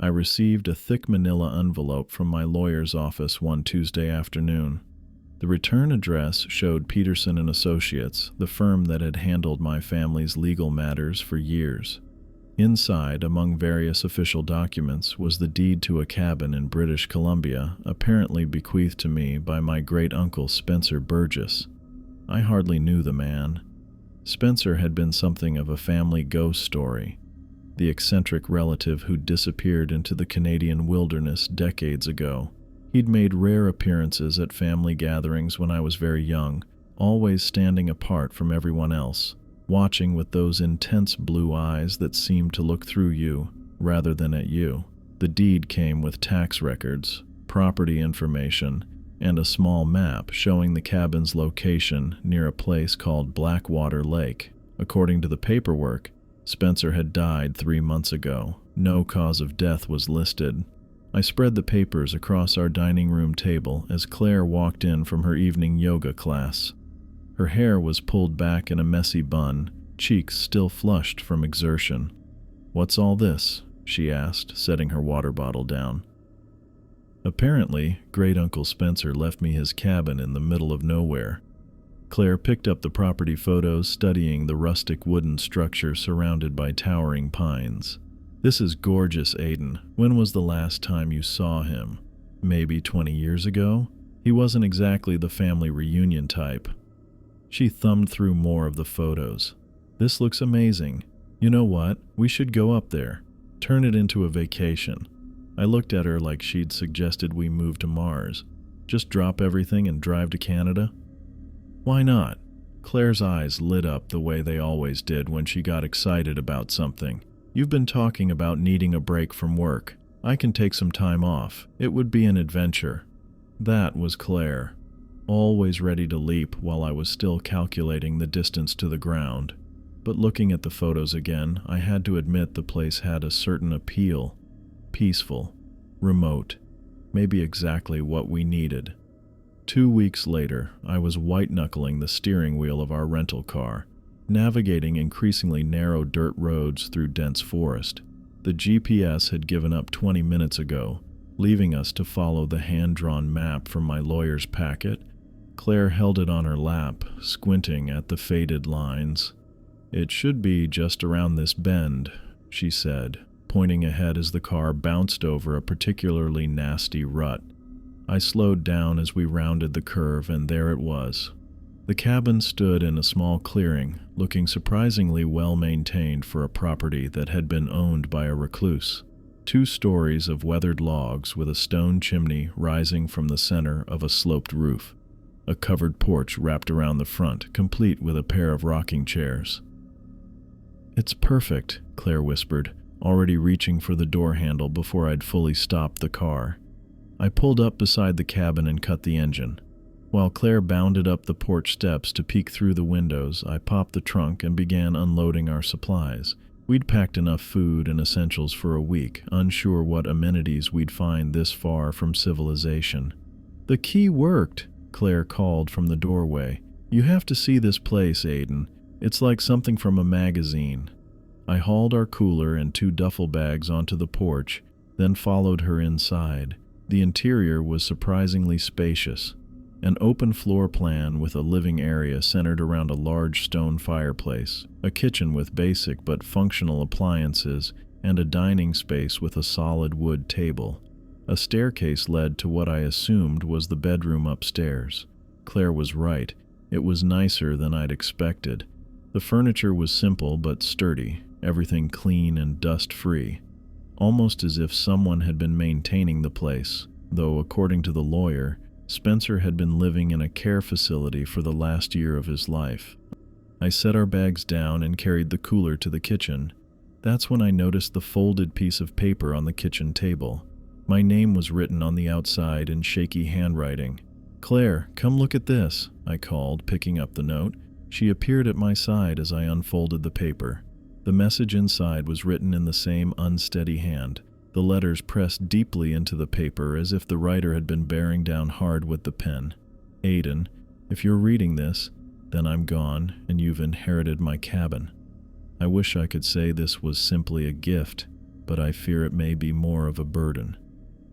I received a thick manila envelope from my lawyer's office one Tuesday afternoon. The return address showed Peterson and Associates, the firm that had handled my family's legal matters for years. Inside, among various official documents, was the deed to a cabin in British Columbia, apparently bequeathed to me by my great-uncle Spencer Burgess. I hardly knew the man. Spencer had been something of a family ghost story, the eccentric relative who disappeared into the Canadian wilderness decades ago. He'd made rare appearances at family gatherings when I was very young, always standing apart from everyone else, watching with those intense blue eyes that seemed to look through you rather than at you. The deed came with tax records, property information, and a small map showing the cabin's location near a place called Blackwater Lake. According to the paperwork, Spencer had died 3 months ago. No cause of death was listed. I spread the papers across our dining room table as Claire walked in from her evening yoga class. Her hair was pulled back in a messy bun, cheeks still flushed from exertion. "What's all this?" she asked, setting her water bottle down. "Apparently, Great-Uncle Spencer left me his cabin in the middle of nowhere." Claire picked up the property photos, studying the rustic wooden structure surrounded by towering pines. "This is gorgeous, Aiden. When was the last time you saw him? Maybe 20 years ago? He wasn't exactly the family reunion type." She thumbed through more of the photos. "This looks amazing. You know what? We should go up there. Turn it into a vacation." I looked at her like she'd suggested we move to Mars. "Just drop everything and drive to Canada?" "Why not?" Claire's eyes lit up the way they always did when she got excited about something. "You've been talking about needing a break from work. I can take some time off. It would be an adventure." That was Claire, always ready to leap while I was still calculating the distance to the ground. But looking at the photos again, I had to admit the place had a certain appeal. Peaceful, remote, maybe exactly what we needed. 2 weeks later, I was white-knuckling the steering wheel of our rental car, navigating increasingly narrow dirt roads through dense forest. The GPS had given up 20 minutes ago, leaving us to follow the hand-drawn map from my lawyer's packet. Claire held it on her lap, squinting at the faded lines. "It should be just around this bend," she said, pointing ahead as the car bounced over a particularly nasty rut. I slowed down as we rounded the curve, and there it was. The cabin stood in a small clearing, looking surprisingly well-maintained for a property that had been owned by a recluse. 2 stories of weathered logs with a stone chimney rising from the center of a sloped roof. A covered porch wrapped around the front, complete with a pair of rocking chairs. "It's perfect," Claire whispered, already reaching for the door handle before I'd fully stopped the car. I pulled up beside the cabin and cut the engine. While Claire bounded up the porch steps to peek through the windows, I popped the trunk and began unloading our supplies. We'd packed enough food and essentials for a week, unsure what amenities we'd find this far from civilization. "The key worked," Claire called from the doorway. "You have to see this place, Aiden. It's like something from a magazine." I hauled our cooler and 2 duffel bags onto the porch, then followed her inside. The interior was surprisingly spacious. An open floor plan with a living area centered around a large stone fireplace, a kitchen with basic but functional appliances, and a dining space with a solid wood table. A staircase led to what I assumed was the bedroom upstairs. Claire was right. It was nicer than I'd expected. The furniture was simple but sturdy, everything clean and dust-free, almost as if someone had been maintaining the place, though according to the lawyer, Spencer had been living in a care facility for the last year of his life. I set our bags down and carried the cooler to the kitchen. That's when I noticed the folded piece of paper on the kitchen table. My name was written on the outside in shaky handwriting. "Claire, come look at this," I called, picking up the note. She appeared at my side as I unfolded the paper. The message inside was written in the same unsteady hand, the letters pressed deeply into the paper as if the writer had been bearing down hard with the pen. "Aiden, if you're reading this, then I'm gone and you've inherited my cabin." I wish I could say this was simply a gift, but I fear it may be more of a burden.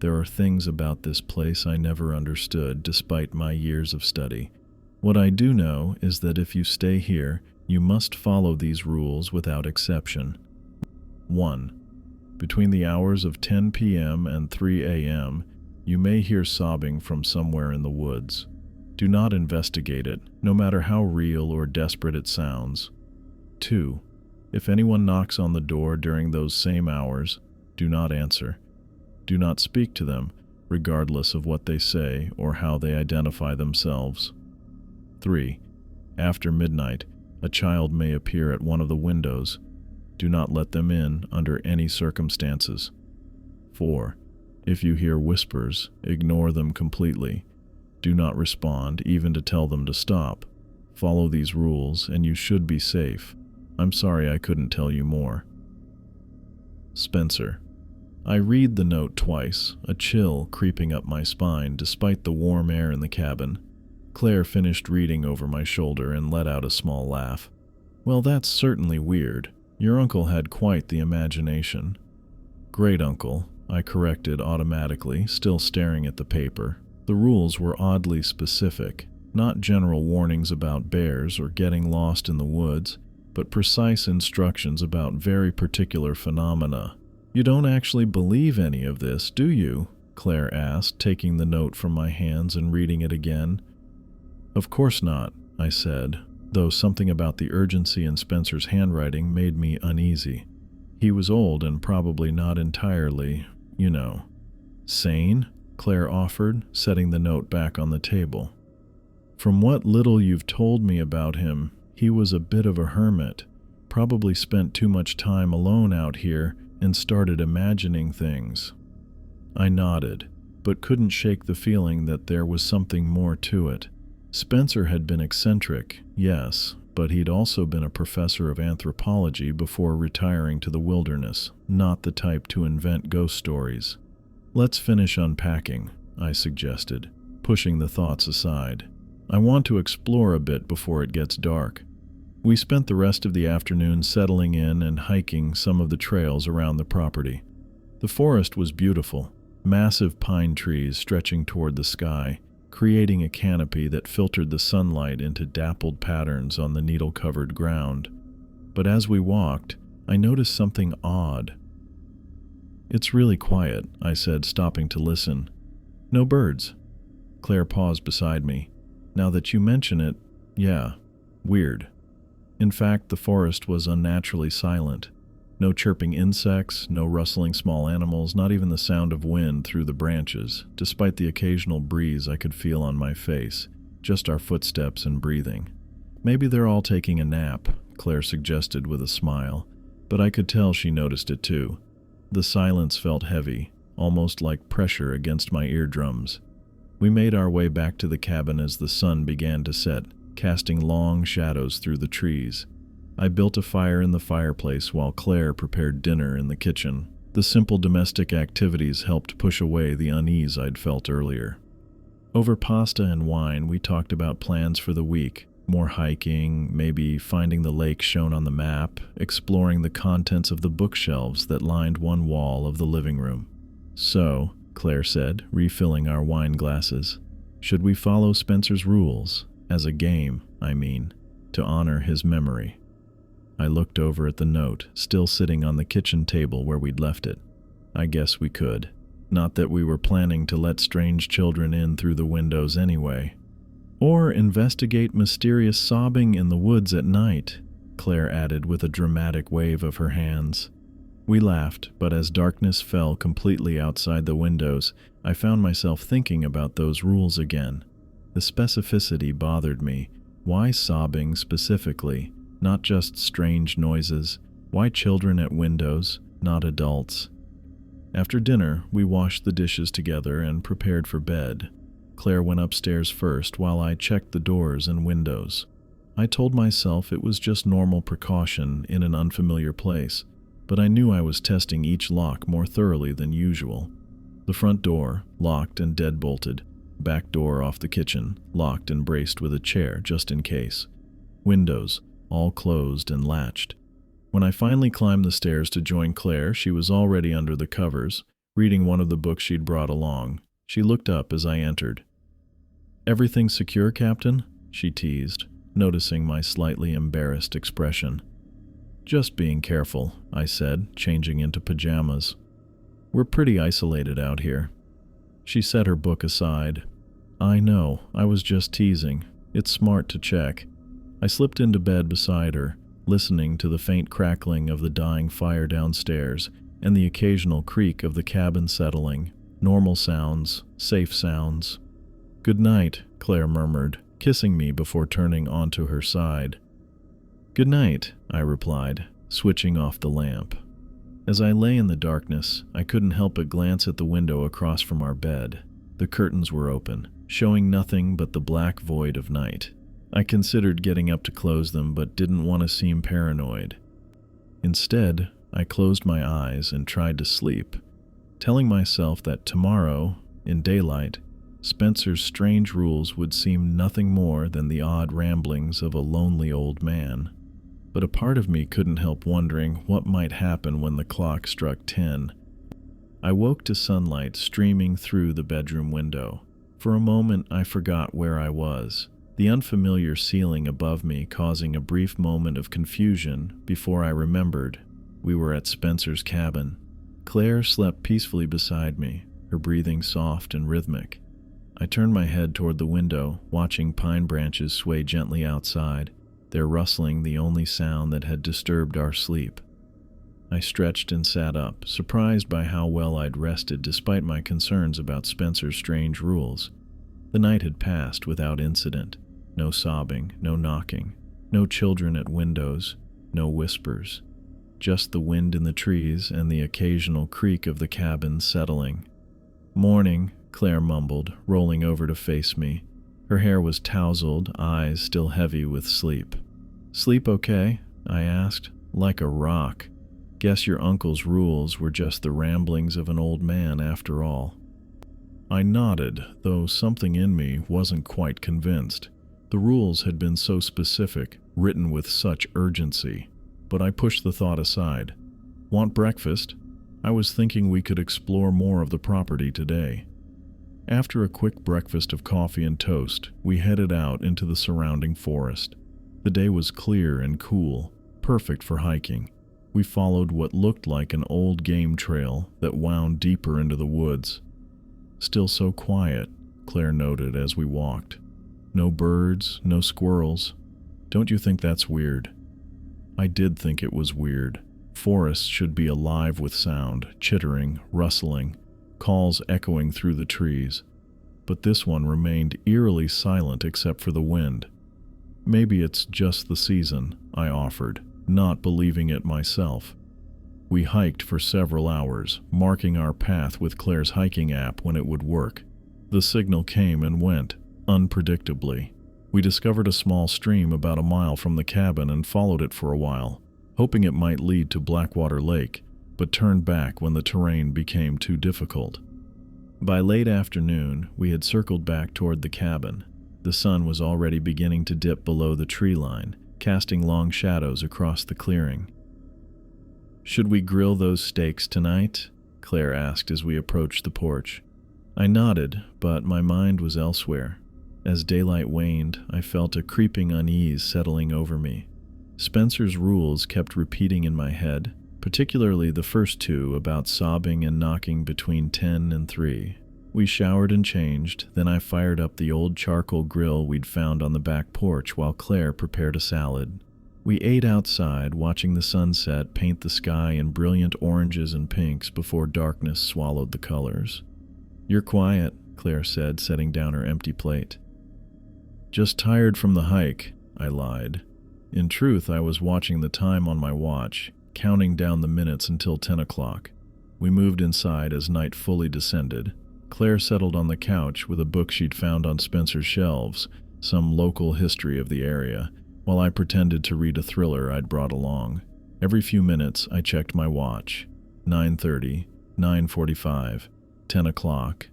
There are things about this place I never understood despite my years of study. What I do know is that if you stay here, you must follow these rules without exception. 1. Between the hours of 10 p.m. and 3 a.m., you may hear sobbing from somewhere in the woods. Do not investigate it, no matter how real or desperate it sounds. 2. If anyone knocks on the door during those same hours, do not answer. Do not speak to them, regardless of what they say or how they identify themselves. 3. After midnight, a child may appear at one of the windows. Do not let them in under any circumstances. 4. If you hear whispers, ignore them completely. Do not respond, even to tell them to stop. Follow these rules, and you should be safe. I'm sorry I couldn't tell you more. Spencer. I read the note twice, a chill creeping up my spine despite the warm air in the cabin. Claire finished reading over my shoulder and let out a small laugh. Well, that's certainly weird. Your uncle had quite the imagination. Great uncle, I corrected automatically, still staring at the paper. The rules were oddly specific, not general warnings about bears or getting lost in the woods, but precise instructions about very particular phenomena. You don't actually believe any of this, do you? Claire asked, taking the note from my hands and reading it again. Of course not, I said, though something about the urgency in Spencer's handwriting made me uneasy. He was old and probably not entirely, sane, Claire offered, setting the note back on the table. From what little you've told me about him, he was a bit of a hermit, probably spent too much time alone out here and started imagining things. I nodded, but couldn't shake the feeling that there was something more to it. Spencer had been eccentric, yes, but he'd also been a professor of anthropology before retiring to the wilderness, not the type to invent ghost stories. Let's finish unpacking, I suggested, pushing the thoughts aside. I want to explore a bit before it gets dark. We spent the rest of the afternoon settling in and hiking some of the trails around the property. The forest was beautiful, massive pine trees stretching toward the sky, creating a canopy that filtered the sunlight into dappled patterns on the needle-covered ground. But as we walked, I noticed something odd. It's really quiet, I said, stopping to listen. No birds. Claire paused beside me. Now that you mention it, yeah, weird. In fact, the forest was unnaturally silent. No chirping insects, no rustling small animals, not even the sound of wind through the branches, despite the occasional breeze I could feel on my face, just our footsteps and breathing. Maybe they're all taking a nap, Claire suggested with a smile, but I could tell she noticed it too. The silence felt heavy, almost like pressure against my eardrums. We made our way back to the cabin as the sun began to set, casting long shadows through the trees. I built a fire in the fireplace while Claire prepared dinner in the kitchen. The simple domestic activities helped push away the unease I'd felt earlier. Over pasta and wine, we talked about plans for the week, more hiking, maybe finding the lake shown on the map, exploring the contents of the bookshelves that lined one wall of the living room. So, Claire said, refilling our wine glasses, should we follow Spencer's rules? As a game, I mean, to honor his memory. I looked over at the note, still sitting on the kitchen table where we'd left it. I guess we could. Not that we were planning to let strange children in through the windows anyway. Or investigate mysterious sobbing in the woods at night, Claire added with a dramatic wave of her hands. We laughed, but as darkness fell completely outside the windows, I found myself thinking about those rules again. The specificity bothered me. Why sobbing specifically? Not just strange noises. Why children at windows, not adults? After dinner, we washed the dishes together and prepared for bed. Claire went upstairs first while I checked the doors and windows. I told myself it was just normal precaution in an unfamiliar place, but I knew I was testing each lock more thoroughly than usual. The front door, locked and deadbolted. Back door off the kitchen, locked and braced with a chair just in case. Windows, all closed and latched. When I finally climbed the stairs to join Claire, she was already under the covers, reading one of the books she'd brought along. She looked up as I entered. "Everything secure, Captain?" she teased, noticing my slightly embarrassed expression. "Just being careful," I said, changing into pajamas. "We're pretty isolated out here." She set her book aside. "I know, I was just teasing. It's smart to check." I slipped into bed beside her, listening to the faint crackling of the dying fire downstairs and the occasional creak of the cabin settling. Normal sounds, safe sounds. "Good night," Claire murmured, kissing me before turning onto her side. "Good night," I replied, switching off the lamp. As I lay in the darkness, I couldn't help but glance at the window across from our bed. The curtains were open, showing nothing but the black void of night. I considered getting up to close them, but didn't want to seem paranoid. Instead, I closed my eyes and tried to sleep, telling myself that tomorrow, in daylight, Spencer's strange rules would seem nothing more than the odd ramblings of a lonely old man. But a part of me couldn't help wondering what might happen when the clock struck 10. I woke to sunlight streaming through the bedroom window. For a moment, I forgot where I was, the unfamiliar ceiling above me causing a brief moment of confusion before I remembered we were at Spencer's cabin. Claire slept peacefully beside me, her breathing soft and rhythmic. I turned my head toward the window, watching pine branches sway gently outside, their rustling the only sound that had disturbed our sleep. I stretched and sat up, surprised by how well I'd rested despite my concerns about Spencer's strange rules. The night had passed without incident. No sobbing, no knocking, no children at windows, no whispers. Just the wind in the trees and the occasional creak of the cabin settling. "Morning," Claire mumbled, rolling over to face me. Her hair was tousled, eyes still heavy with sleep. "Sleep okay?" I asked. "Like a rock. Guess your uncle's rules were just the ramblings of an old man after all." I nodded, though something in me wasn't quite convinced. The rules had been so specific, written with such urgency, but I pushed the thought aside. "Want breakfast?" I was thinking we could explore more of the property today. After a quick breakfast of coffee and toast, we headed out into the surrounding forest. The day was clear and cool, perfect for hiking. We followed what looked like an old game trail that wound deeper into the woods. "Still so quiet," Claire noted as we walked. "No birds, no squirrels. Don't you think that's weird?" I did think it was weird. Forests should be alive with sound, chittering, rustling, calls echoing through the trees. But this one remained eerily silent except for the wind. "Maybe it's just the season," I offered, not believing it myself. We hiked for several hours, marking our path with Claire's hiking app when it would work. The signal came and went, unpredictably. We discovered a small stream about a mile from the cabin and followed it for a while, hoping it might lead to Blackwater Lake, but turned back when the terrain became too difficult. By late afternoon, we had circled back toward the cabin. The sun was already beginning to dip below the tree line, casting long shadows across the clearing. "Should we grill those steaks tonight?" Claire asked as we approached the porch. I nodded, but my mind was elsewhere. As daylight waned, I felt a creeping unease settling over me. Spencer's rules kept repeating in my head, particularly the first two about sobbing and knocking between 10 and 3. We showered and changed, then I fired up the old charcoal grill we'd found on the back porch while Claire prepared a salad. We ate outside, watching the sunset paint the sky in brilliant oranges and pinks before darkness swallowed the colors. "You're quiet," Claire said, setting down her empty plate. "Just tired from the hike," I lied. In truth, I was watching the time on my watch, counting down the minutes until 10 o'clock. We moved inside as night fully descended. Claire settled on the couch with a book she'd found on Spencer's shelves, some local history of the area, while I pretended to read a thriller I'd brought along. Every few minutes, I checked my watch. 9:30, 9:45, 10 o'clock,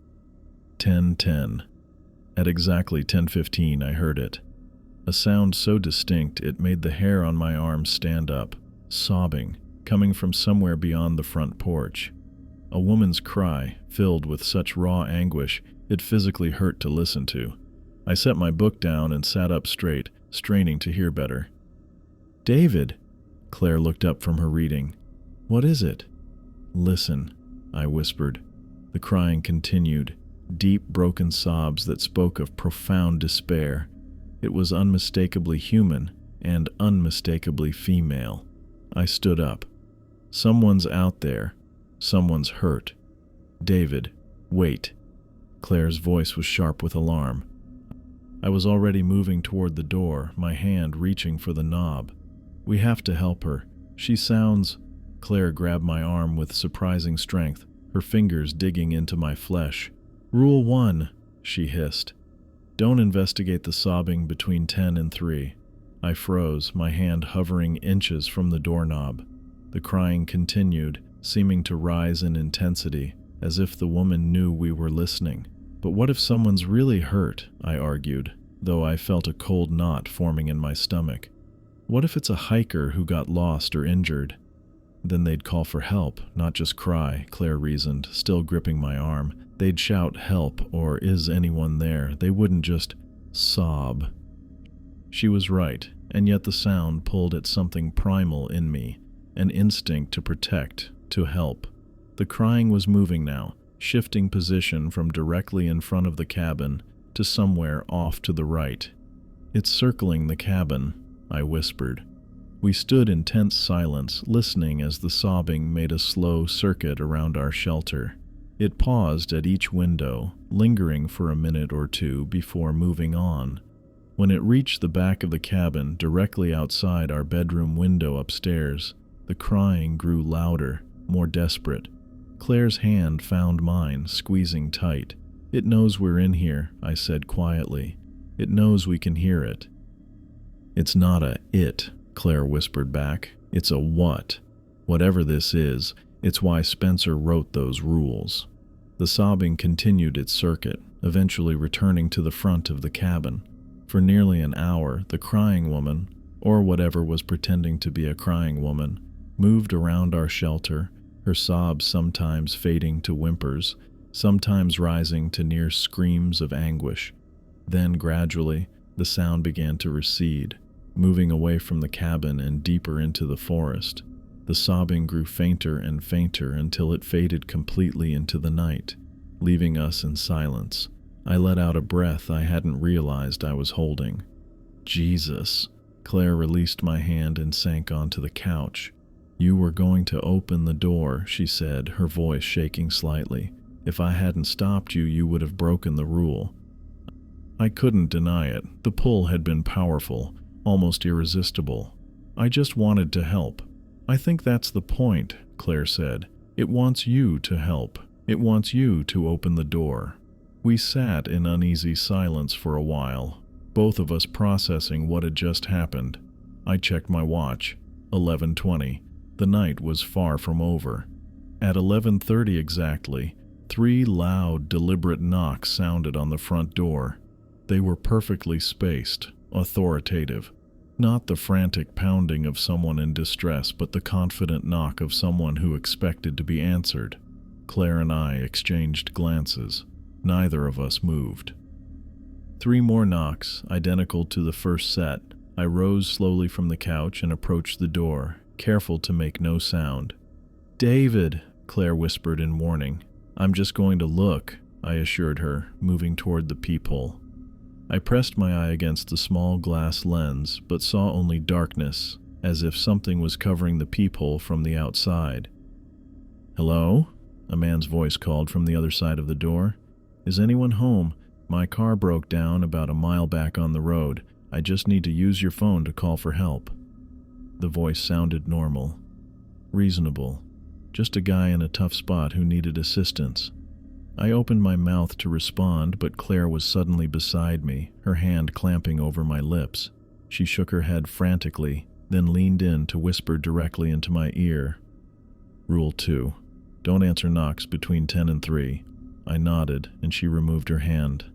10:10. At exactly 10:15, I heard it. A sound so distinct it made the hair on my arm stand up. sobbing, coming from somewhere beyond the front porch. A woman's cry, filled with such raw anguish, it physically hurt to listen to. I set my book down and sat up straight, straining to hear better. "David!" Claire looked up from her reading. "What is it?" "Listen," I whispered. The crying continued, deep, broken sobs that spoke of profound despair. It was unmistakably human and unmistakably female. I stood up. "Someone's out there. Someone's hurt. David, wait." Claire's voice was sharp with alarm. I was already moving toward the door, my hand reaching for the knob. "We have to help her. She sounds—" Claire grabbed my arm with surprising strength, her fingers digging into my flesh. "Rule 1, she hissed. "Don't investigate the sobbing between 10 and 3. I froze, my hand hovering inches from the doorknob. The crying continued, seeming to rise in intensity, as if the woman knew we were listening. "But what if someone's really hurt?" I argued, though I felt a cold knot forming in my stomach. "What if it's a hiker who got lost or injured?" "Then they'd call for help, not just cry," Claire reasoned, still gripping my arm. "They'd shout, 'Help,' or 'Is anyone there?' They wouldn't just sob." She was right, and yet the sound pulled at something primal in me, an instinct to protect, to help. The crying was moving now, shifting position from directly in front of the cabin to somewhere off to the right. "It's circling the cabin," I whispered. We stood in tense silence, listening as the sobbing made a slow circuit around our shelter. It paused at each window, lingering for a minute or two before moving on. When it reached the back of the cabin, directly outside our bedroom window upstairs, the crying grew louder, more desperate. Claire's hand found mine, squeezing tight. "It knows we're in here," I said quietly. "It knows we can hear it." "It's not a it," Claire whispered back. "It's a what. Whatever this is, it's why Spencer wrote those rules." The sobbing continued its circuit, eventually returning to the front of the cabin. For nearly an hour, the crying woman, or whatever was pretending to be a crying woman, moved around our shelter, her sobs sometimes fading to whimpers, sometimes rising to near screams of anguish. Then, gradually, the sound began to recede, moving away from the cabin and deeper into the forest. The sobbing grew fainter and fainter until it faded completely into the night, leaving us in silence. I let out a breath I hadn't realized I was holding. "Jesus." Claire released my hand and sank onto the couch. "You were going to open the door," she said, her voice shaking slightly. "If I hadn't stopped you, you would have broken the rule." I couldn't deny it. The pull had been powerful, almost irresistible. "I just wanted to help." "I think that's the point," Claire said. "It wants you to help. It wants you to open the door." We sat in uneasy silence for a while, both of us processing what had just happened. I checked my watch. 11:20. The night was far from over. At 11:30 exactly, 3 loud, deliberate knocks sounded on the front door. They were perfectly spaced, authoritative. Not the frantic pounding of someone in distress, but the confident knock of someone who expected to be answered. Claire and I exchanged glances. Neither of us moved. 3 more knocks, identical to the first set. I rose slowly from the couch and approached the door, careful to make no sound. "David," Claire whispered in warning. "I'm just going to look," I assured her, moving toward the peephole. I pressed my eye against the small glass lens, but saw only darkness, as if something was covering the peephole from the outside. "Hello?" A man's voice called from the other side of the door. "Is anyone home? My car broke down about a mile back on the road. I just need to use your phone to call for help." The voice sounded normal, reasonable, just a guy in a tough spot who needed assistance. I opened my mouth to respond, but Claire was suddenly beside me, her hand clamping over my lips. She shook her head frantically, then leaned in to whisper directly into my ear. "Rule 2. Don't answer knocks between 10 and 3. I nodded, and she removed her hand.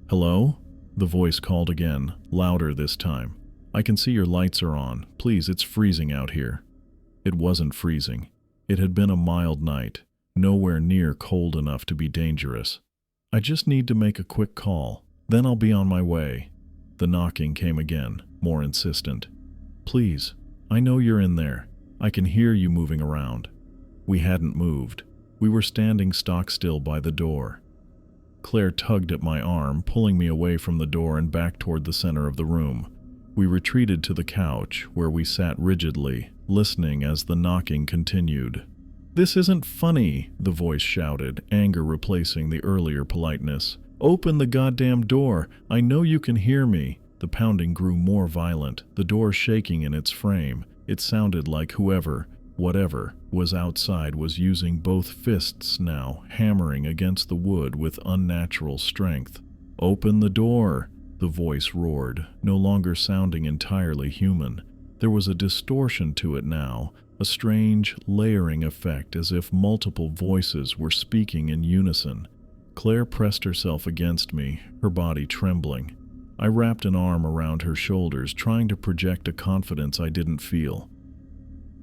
"Hello?" The voice called again, louder this time. I can see your lights are on. Please, it's freezing out here." It wasn't freezing. It had been a mild night, nowhere near cold enough to be dangerous. "I just need to make a quick call. Then I'll be on my way." The knocking came again, more insistent. "Please, I know you're in there. I can hear you moving around." We hadn't moved. We were standing stock still by the door. Claire tugged at my arm, pulling me away from the door and back toward the center of the room. We retreated to the couch, where we sat rigidly, listening as the knocking continued. "This isn't funny," the voice shouted, anger replacing the earlier politeness. "Open the goddamn door. I know you can hear me." The pounding grew more violent, the door shaking in its frame. It sounded like whoever, whatever, was outside was using both fists now, hammering against the wood with unnatural strength. "Open the door," the voice roared, no longer sounding entirely human. There was a distortion to it now, a strange, layering effect as if multiple voices were speaking in unison. Claire pressed herself against me, her body trembling. I wrapped an arm around her shoulders, trying to project a confidence I didn't feel.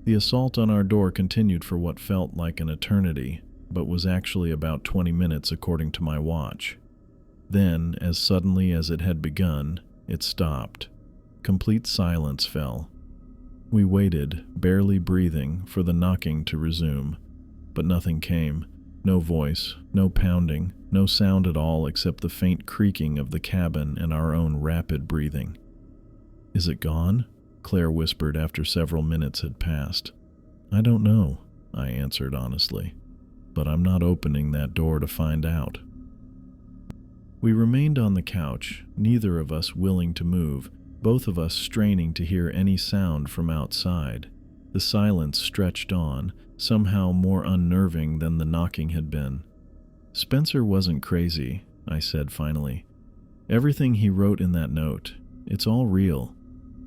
The assault on our door continued for what felt like an eternity, but was actually about 20 minutes according to my watch. Then, as suddenly as it had begun, it stopped. Complete silence fell. We waited, barely breathing, for the knocking to resume, but nothing came. No voice, no pounding, no sound at all except the faint creaking of the cabin and our own rapid breathing. "Is it gone?" Claire whispered after several minutes had passed. "I don't know," I answered honestly, "but I'm not opening that door to find out." We remained on the couch, neither of us willing to move, both of us straining to hear any sound from outside. The silence stretched on, somehow more unnerving than the knocking had been. "Spencer wasn't crazy," I said finally. "Everything he wrote in that note, it's all real."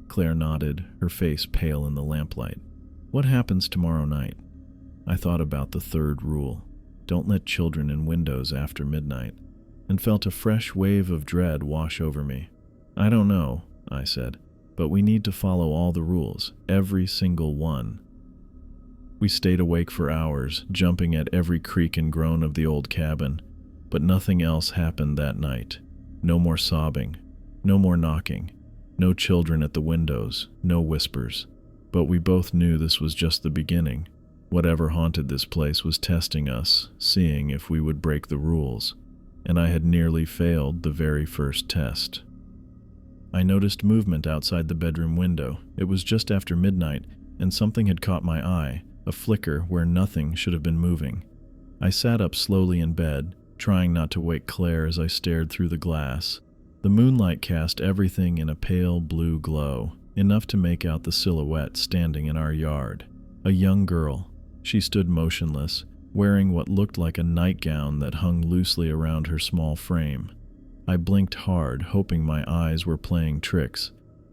Claire nodded, her face pale in the lamplight. "What happens tomorrow night?" I thought about the third rule, don't let children in windows after midnight, and felt a fresh wave of dread wash over me. "I don't know," I said, "but we need to follow all the rules, every single one." We stayed awake for hours, jumping at every creak and groan of the old cabin, but nothing else happened that night. No more sobbing, no more knocking, no children at the windows, no whispers. But we both knew this was just the beginning. Whatever haunted this place was testing us, seeing if we would break the rules, and I had nearly failed the very first test. I noticed movement outside the bedroom window. It was just after midnight, and something had caught my eye, a flicker where nothing should have been moving. I sat up slowly in bed, trying not to wake Claire as I stared through the glass. The moonlight cast everything in a pale blue glow, enough to make out the silhouette standing in our yard. A young girl. She stood motionless, wearing what looked like a nightgown that hung loosely around her small frame. I blinked hard, hoping my eyes were playing tricks,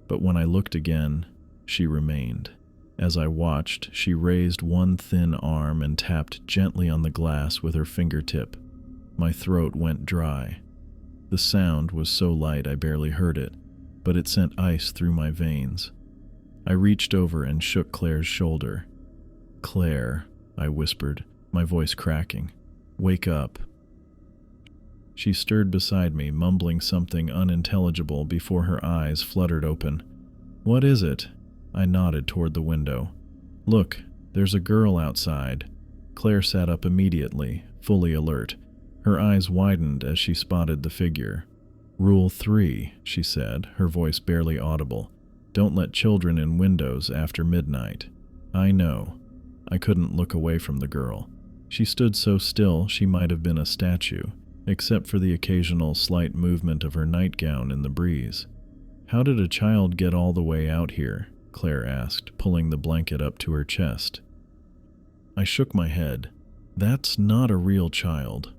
but when I looked again, she remained. As I watched, she raised one thin arm and tapped gently on the glass with her fingertip. My throat went dry. The sound was so light I barely heard it, but it sent ice through my veins. I reached over and shook Claire's shoulder. "Claire," I whispered, my voice cracking, "wake up." She stirred beside me, mumbling something unintelligible before her eyes fluttered open. "What is it?" I nodded toward the window. "Look, there's a girl outside." Claire sat up immediately, fully alert. Her eyes widened as she spotted the figure. "Rule 3, she said, her voice barely audible. "Don't let children in windows after midnight." I know. I couldn't look away from the girl. She stood so still she might have been a statue, except for the occasional slight movement of her nightgown in the breeze. "How did a child get all the way out here?" Claire asked, pulling the blanket up to her chest. I shook my head. "That's not a real child."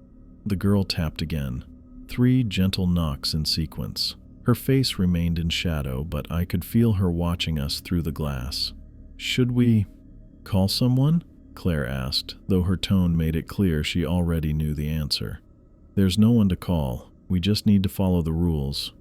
The girl tapped again. 3 gentle knocks in sequence. Her face remained in shadow, but I could feel her watching us through the glass. "Should we call someone?" Claire asked, though her tone made it clear she already knew the answer. "There's no one to call. We just need to follow the rules."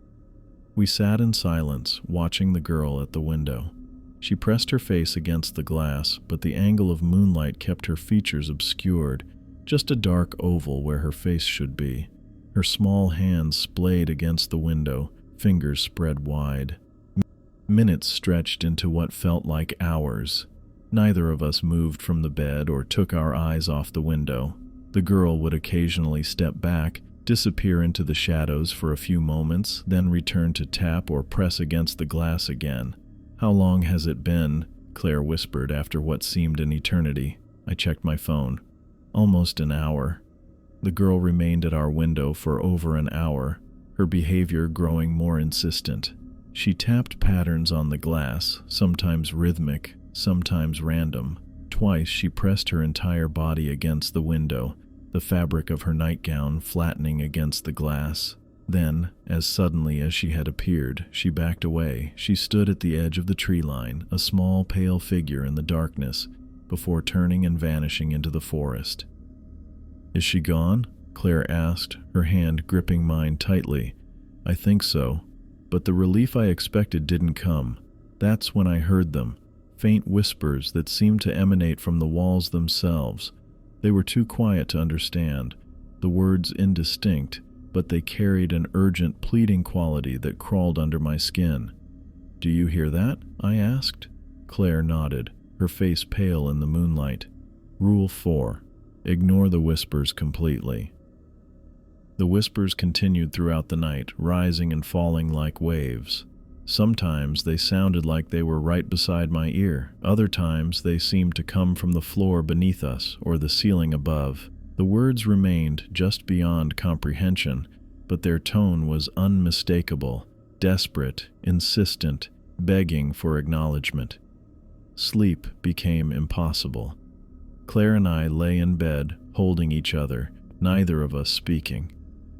We sat in silence, watching the girl at the window. She pressed her face against the glass, but the angle of moonlight kept her features obscured, just a dark oval where her face should be. Her small hands splayed against the window, fingers spread wide. Minutes stretched into what felt like hours. Neither of us moved from the bed or took our eyes off the window. The girl would occasionally step back, disappear into the shadows for a few moments, then return to tap or press against the glass again. "How long has it been?" Claire whispered after what seemed an eternity. I checked my phone. "Almost an hour." The girl remained at our window for over an hour, her behavior growing more insistent. She tapped patterns on the glass, sometimes rhythmic, sometimes random. Twice she pressed her entire body against the window, the fabric of her nightgown flattening against the glass. Then, as suddenly as she had appeared, she backed away. She stood at the edge of the tree line, a small, pale figure in the darkness, before turning and vanishing into the forest. "Is she gone?" Claire asked, her hand gripping mine tightly. "I think so." But the relief I expected didn't come. That's when I heard them, faint whispers that seemed to emanate from the walls themselves. They were too quiet to understand, the words indistinct, but they carried an urgent, pleading quality that crawled under my skin. "Do you hear that?" I asked. Claire nodded, her face pale in the moonlight. Rule 4. Ignore the whispers completely. The whispers continued throughout the night, rising and falling like waves. Sometimes they sounded like they were right beside my ear. Other times they seemed to come from the floor beneath us or the ceiling above. The words remained just beyond comprehension, but their tone was unmistakable, desperate, insistent, begging for acknowledgement. Sleep became impossible. Claire and I lay in bed, holding each other, neither of us speaking.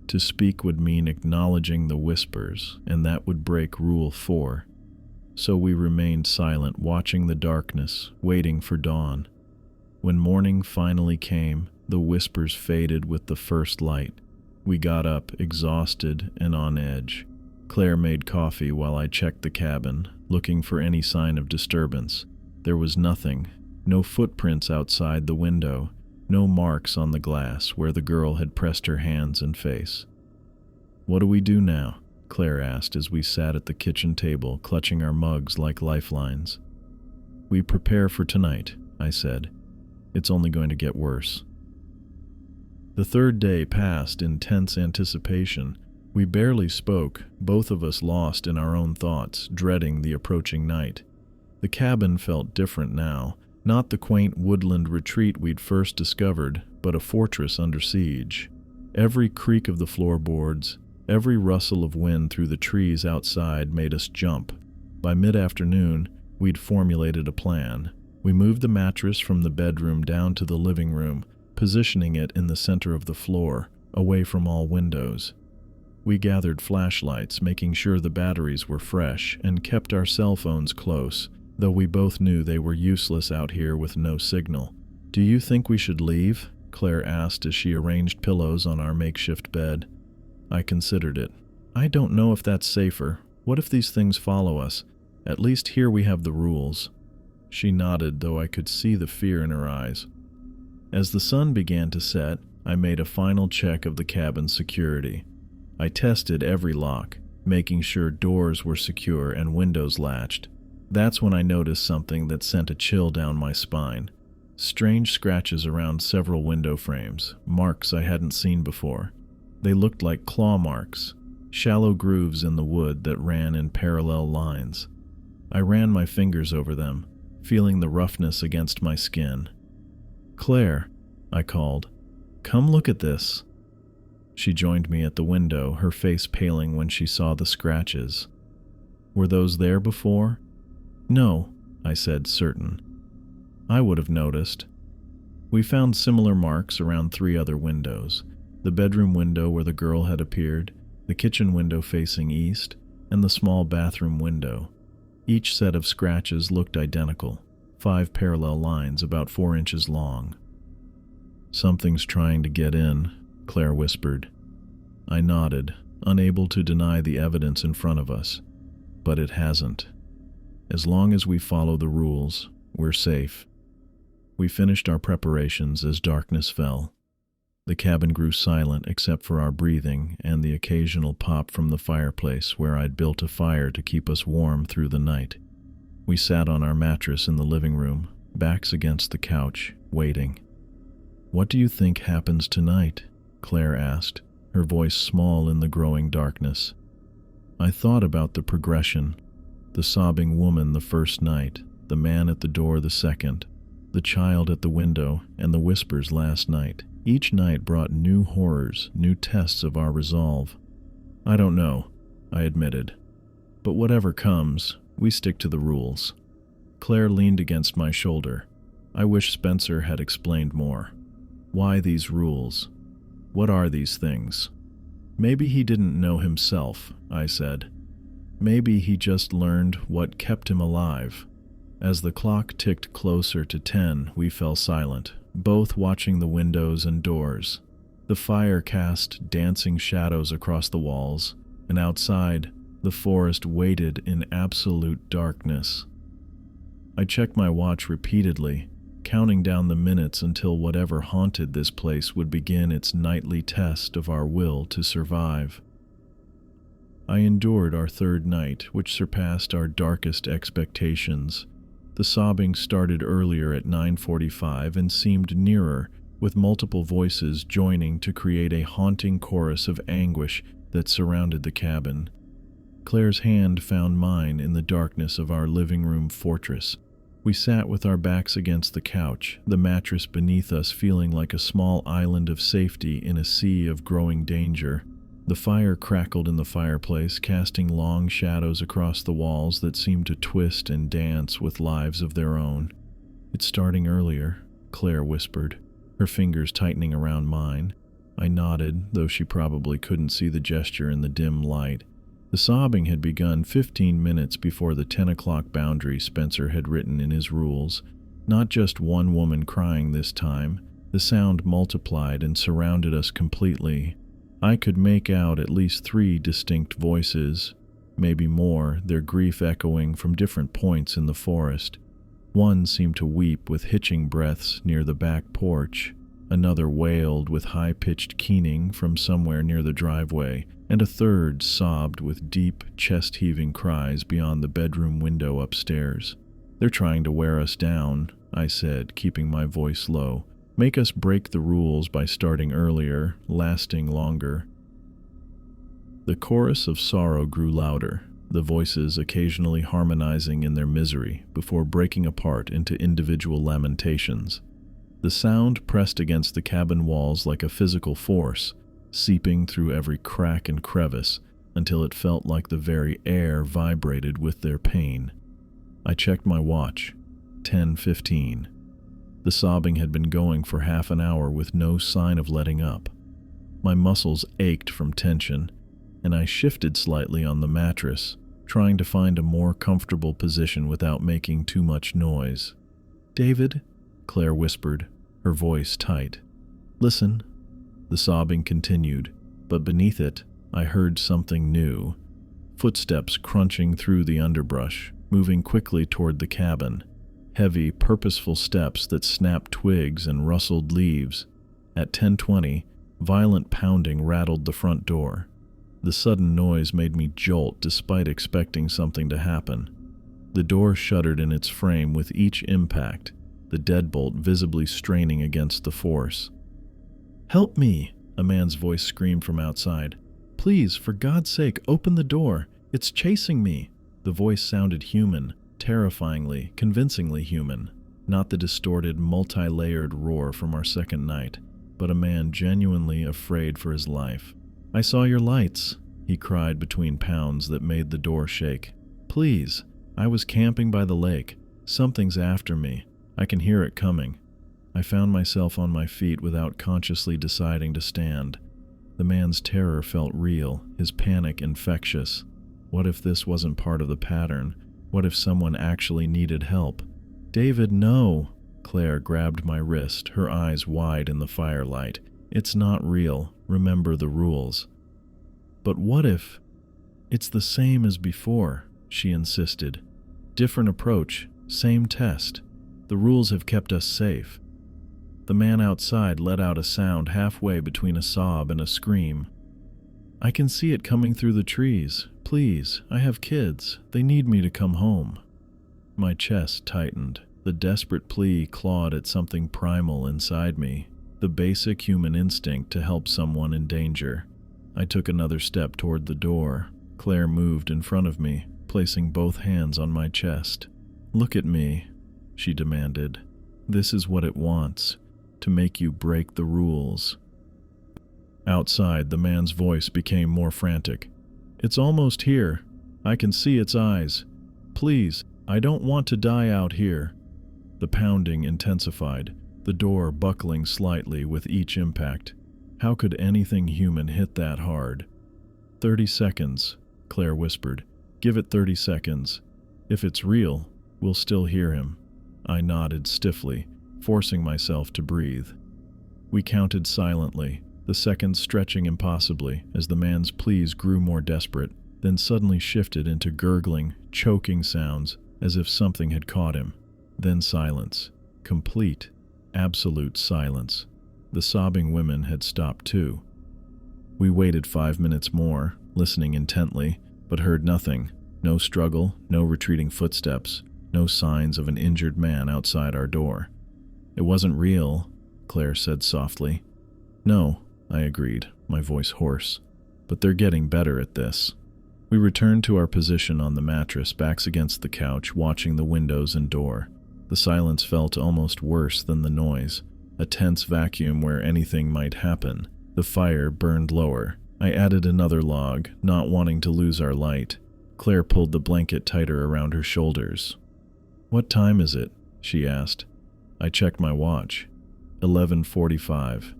To speak would mean acknowledging the whispers, and that would break Rule 4. So we remained silent, watching the darkness, waiting for dawn. When morning finally came, the whispers faded with the first light. We got up, exhausted and on edge. Claire made coffee while I checked the cabin, looking for any sign of disturbance. There was nothing. No footprints outside the window. No marks on the glass where the girl had pressed her hands and face. "What do we do now?" Claire asked as we sat at the kitchen table, clutching our mugs like lifelines. "We prepare for tonight," I said. "It's only going to get worse." The third day passed in tense anticipation. We barely spoke, both of us lost in our own thoughts, dreading the approaching night. The cabin felt different now. Not the quaint woodland retreat we'd first discovered, but a fortress under siege. Every creak of the floorboards, every rustle of wind through the trees outside made us jump. By mid-afternoon, we'd formulated a plan. We moved the mattress from the bedroom down to the living room, positioning it in the center of the floor, away from all windows. We gathered flashlights, making sure the batteries were fresh, and kept our cell phones close, though we both knew they were useless out here with no signal. "Do you think we should leave?" Claire asked as she arranged pillows on our makeshift bed. I considered it. "I don't know if that's safer. What if these things follow us? At least here we have the rules." She nodded, though I could see the fear in her eyes. As the sun began to set, I made a final check of the cabin's security. I tested every lock, making sure doors were secure and windows latched. That's when I noticed something that sent a chill down my spine. Strange scratches around several window frames, marks I hadn't seen before. They looked like claw marks, shallow grooves in the wood that ran in parallel lines. I ran my fingers over them, feeling the roughness against my skin. "Claire," I called, "come look at this." She joined me at the window, her face paling when she saw the scratches. "Were those there before?" "No," I said, certain. "I would have noticed." We found similar marks around 3 other windows. The bedroom window where the girl had appeared, the kitchen window facing east, and the small bathroom window. Each set of scratches looked identical, 5 parallel lines about 4 inches long. "Something's trying to get in," Claire whispered. I nodded, unable to deny the evidence in front of us. But it hasn't. As long as we follow the rules, we're safe. We finished our preparations as darkness fell. The cabin grew silent except for our breathing and the occasional pop from the fireplace where I'd built a fire to keep us warm through the night. We sat on our mattress in the living room, backs against the couch, waiting. "What do you think happens tonight?" Claire asked, her voice small in the growing darkness. I thought about the progression. The sobbing woman the first night, the man at the door the second, the child at the window, and the whispers last night. Each night brought new horrors, new tests of our resolve. "I don't know," I admitted. "But whatever comes, we stick to the rules." Claire leaned against my shoulder. I wish Spencer had explained more. Why these rules? What are these things? Maybe he didn't know himself, I said. Maybe he just learned what kept him alive. As the clock ticked closer to 10, we fell silent, both watching the windows and doors. The fire cast dancing shadows across the walls, and outside, the forest waited in absolute darkness. I checked my watch repeatedly, counting down the minutes until whatever haunted this place would begin its nightly test of our will to survive. I endured our third night, which surpassed our darkest expectations. The sobbing started earlier at 9:45 and seemed nearer, with multiple voices joining to create a haunting chorus of anguish that surrounded the cabin. Claire's hand found mine in the darkness of our living room fortress. We sat with our backs against the couch, the mattress beneath us feeling like a small island of safety in a sea of growing danger. The fire crackled in the fireplace, casting long shadows across the walls that seemed to twist and dance with lives of their own. "It's starting earlier," Claire whispered, her fingers tightening around mine. I nodded, though she probably couldn't see the gesture in the dim light. The sobbing had begun 15 minutes before the 10 o'clock boundary Spencer had written in his rules. Not just one woman crying this time. The sound multiplied and surrounded us completely. I could make out at least 3 distinct voices, maybe more, their grief echoing from different points in the forest. One seemed to weep with hitching breaths near the back porch. Another wailed with high-pitched keening from somewhere near the driveway, and a third sobbed with deep, chest-heaving cries beyond the bedroom window upstairs. "They're trying to wear us down," I said, keeping my voice low. "Make us break the rules by starting earlier, lasting longer." The chorus of sorrow grew louder, the voices occasionally harmonizing in their misery before breaking apart into individual lamentations. The sound pressed against the cabin walls like a physical force, seeping through every crack and crevice until it felt like the very air vibrated with their pain. I checked my watch. 10:15. The sobbing had been going for half an hour with no sign of letting up. My muscles ached from tension, and I shifted slightly on the mattress, trying to find a more comfortable position without making too much noise. "David," Claire whispered, her voice tight. "Listen." The sobbing continued, but beneath it, I heard something new. Footsteps crunching through the underbrush, moving quickly toward the cabin. Heavy, purposeful steps that snapped twigs and rustled leaves. At 10:20, violent pounding rattled the front door. The sudden noise made me jolt despite expecting something to happen. The door shuddered in its frame with each impact, the deadbolt visibly straining against the force. "Help me!" a man's voice screamed from outside. "Please, for God's sake, open the door. It's chasing me." The voice sounded human, terrifyingly, convincingly human. Not the distorted, multi-layered roar from our second night, but a man genuinely afraid for his life. "I saw your lights," he cried between pounds that made the door shake. "Please, I was camping by the lake. Something's after me. I can hear it coming." I found myself on my feet without consciously deciding to stand. The man's terror felt real, his panic infectious. What if this wasn't part of the pattern? What if someone actually needed help? "David, no!" Claire grabbed my wrist, her eyes wide in the firelight. "It's not real. Remember the rules." But what if it's the same as before, she insisted. Different approach, same test. The rules have kept us safe. The man outside let out a sound halfway between a sob and a scream. I can see it coming through the trees. Please, I have kids. They need me to come home. My chest tightened. The desperate plea clawed at something primal inside me, the basic human instinct to help someone in danger. I took another step toward the door. Claire moved in front of me, placing both hands on my chest. Look at me, she demanded. This is what it wants, to make you break the rules. Outside, the man's voice became more frantic. It's almost here. I can see its eyes. Please, I don't want to die out here. The pounding intensified, the door buckling slightly with each impact. How could anything human hit that hard? 30 seconds, Claire whispered. Give it 30 seconds. If it's real, we'll still hear him. I nodded stiffly, forcing myself to breathe. We counted silently, the seconds stretching impossibly as the man's pleas grew more desperate, then suddenly shifted into gurgling, choking sounds as if something had caught him. Then silence. Complete, absolute silence. The sobbing women had stopped too. We waited 5 minutes more, listening intently, but heard nothing. No struggle, no retreating footsteps, no signs of an injured man outside our door. It wasn't real, Claire said softly. No, I agreed, my voice hoarse. But they're getting better at this. We returned to our position on the mattress, backs against the couch, watching the windows and door. The silence felt almost worse than the noise, a tense vacuum where anything might happen. The fire burned lower. I added another log, not wanting to lose our light. Claire pulled the blanket tighter around her shoulders. What time is it? She asked. I checked my watch. 11:45.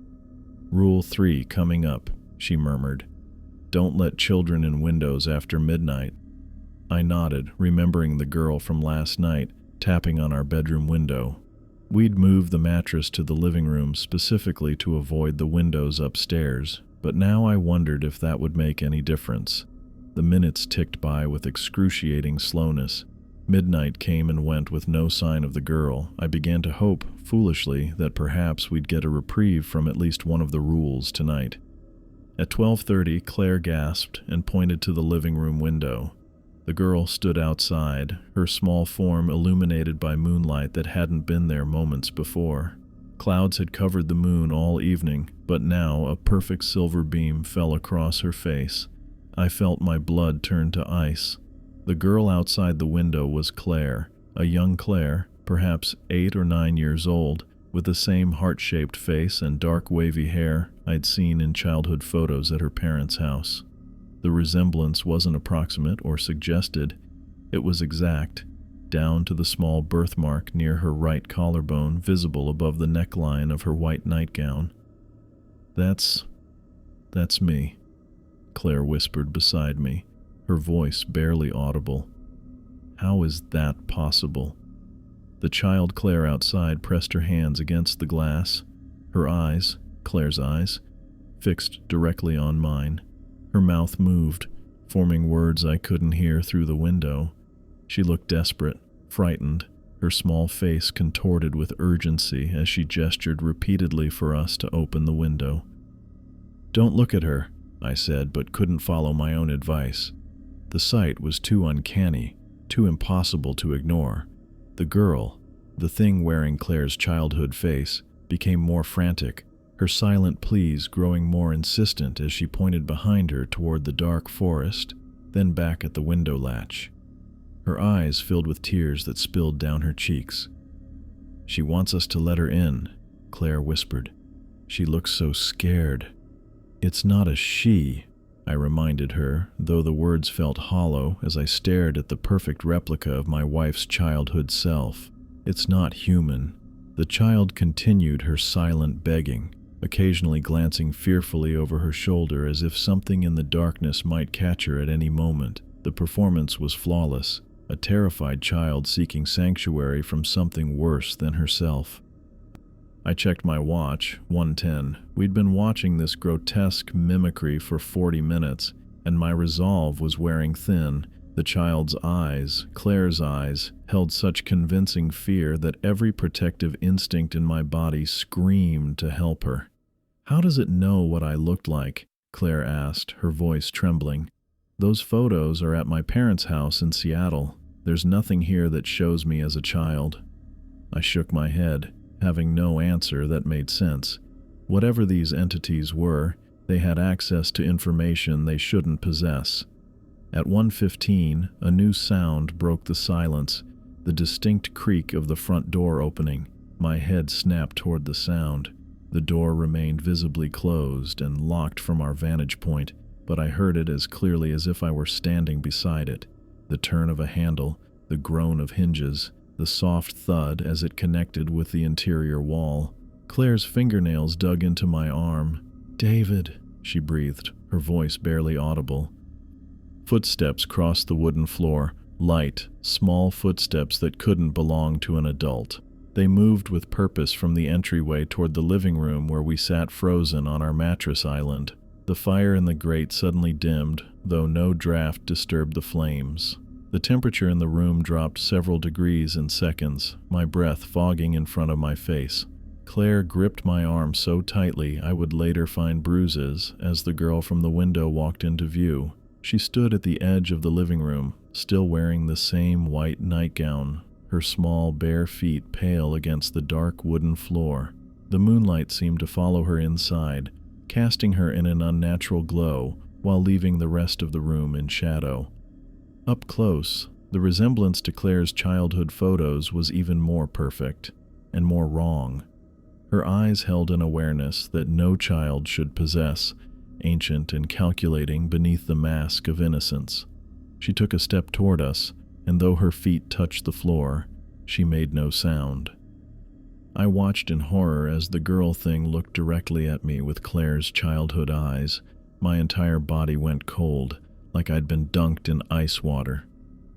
Rule 3 coming up, she murmured. Don't let children in windows after midnight. I nodded, remembering the girl from last night tapping on our bedroom window. We'd moved the mattress to the living room specifically to avoid the windows upstairs, but now I wondered if that would make any difference. The minutes ticked by with excruciating slowness. Midnight came and went with no sign of the girl. I began to hope, foolishly, that perhaps we'd get a reprieve from at least one of the rules tonight. At 12:30, Claire gasped and pointed to the living room window. The girl stood outside, her small form illuminated by moonlight that hadn't been there moments before. Clouds had covered the moon all evening, but now a perfect silver beam fell across her face. I felt my blood turn to ice. The girl outside the window was Claire, a young Claire, perhaps 8 or 9 years old, with the same heart-shaped face and dark wavy hair I'd seen in childhood photos at her parents' house. The resemblance wasn't approximate or suggested, it was exact, down to the small birthmark near her right collarbone visible above the neckline of her white nightgown. That's me, Claire whispered beside me, her voice barely audible. How is that possible? The child Claire outside pressed her hands against the glass, her eyes, Claire's eyes, fixed directly on mine. Her mouth moved, forming words I couldn't hear through the window. She looked desperate, frightened, her small face contorted with urgency as she gestured repeatedly for us to open the window. Don't look at her, I said, but couldn't follow my own advice. The sight was too uncanny, too impossible to ignore. The girl, the thing wearing Claire's childhood face, became more frantic, her silent pleas growing more insistent as she pointed behind her toward the dark forest, then back at the window latch. Her eyes filled with tears that spilled down her cheeks. She wants us to let her in, Claire whispered. She looks so scared. It's not a she, I reminded her, though the words felt hollow as I stared at the perfect replica of my wife's childhood self. It's not human. The child continued her silent begging, occasionally glancing fearfully over her shoulder as if something in the darkness might catch her at any moment. The performance was flawless, a terrified child seeking sanctuary from something worse than herself. I checked my watch, 1:10. We'd been watching this grotesque mimicry for 40 minutes, and my resolve was wearing thin. The child's eyes, Claire's eyes, held such convincing fear that every protective instinct in my body screamed to help her. "How does it know what I looked like?" Claire asked, her voice trembling. "Those photos are at my parents' house in Seattle. There's nothing here that shows me as a child." I shook my head, having no answer that made sense. Whatever these entities were, they had access to information they shouldn't possess. At 1:15, a new sound broke the silence, the distinct creak of the front door opening. My head snapped toward the sound. The door remained visibly closed and locked from our vantage point, but I heard it as clearly as if I were standing beside it. The turn of a handle, the groan of hinges, the soft thud as it connected with the interior wall. Claire's fingernails dug into my arm. "David," she breathed, her voice barely audible. Footsteps crossed the wooden floor, light, small footsteps that couldn't belong to an adult. They moved with purpose from the entryway toward the living room where we sat frozen on our mattress island. The fire in the grate suddenly dimmed, though no draft disturbed the flames. The temperature in the room dropped several degrees in seconds, my breath fogging in front of my face. Claire gripped my arm so tightly I would later find bruises as the girl from the window walked into view. She stood at the edge of the living room, still wearing the same white nightgown, her small bare feet pale against the dark wooden floor. The moonlight seemed to follow her inside, casting her in an unnatural glow while leaving the rest of the room in shadow. Up close, the resemblance to Claire's childhood photos was even more perfect and more wrong. Her eyes held an awareness that no child should possess, ancient and calculating beneath the mask of innocence. She took a step toward us, and though her feet touched the floor, she made no sound. I watched in horror as the girl thing looked directly at me with Claire's childhood eyes. My entire body went cold, like I'd been dunked in ice water.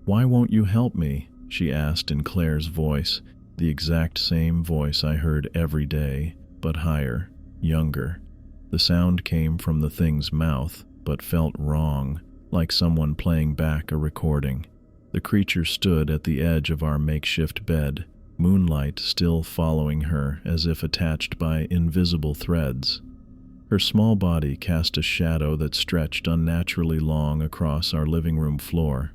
"Why won't you help me?" she asked in Claire's voice, the exact same voice I heard every day, but higher, younger. The sound came from the thing's mouth, but felt wrong, like someone playing back a recording. The creature stood at the edge of our makeshift bed, moonlight still following her as if attached by invisible threads. Her small body cast a shadow that stretched unnaturally long across our living room floor.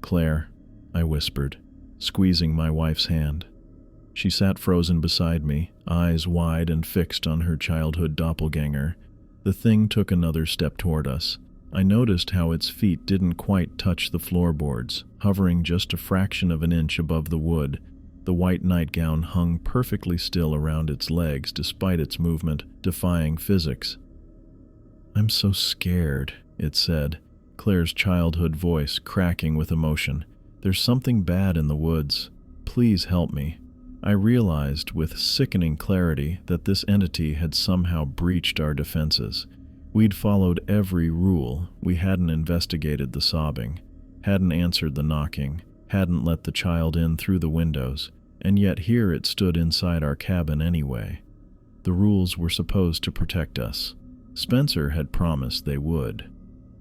"Claire," I whispered, squeezing my wife's hand. She sat frozen beside me, eyes wide and fixed on her childhood doppelganger. The thing took another step toward us. I noticed how its feet didn't quite touch the floorboards, hovering just a fraction of an inch above the wood. The white nightgown hung perfectly still around its legs despite its movement, defying physics. "I'm so scared," it said, Claire's childhood voice cracking with emotion. "There's something bad in the woods. Please help me." I realized with sickening clarity that this entity had somehow breached our defenses. We'd followed every rule. We hadn't investigated the sobbing, hadn't answered the knocking, hadn't let the child in through the windows, and yet here it stood inside our cabin anyway. The rules were supposed to protect us. Spencer had promised they would.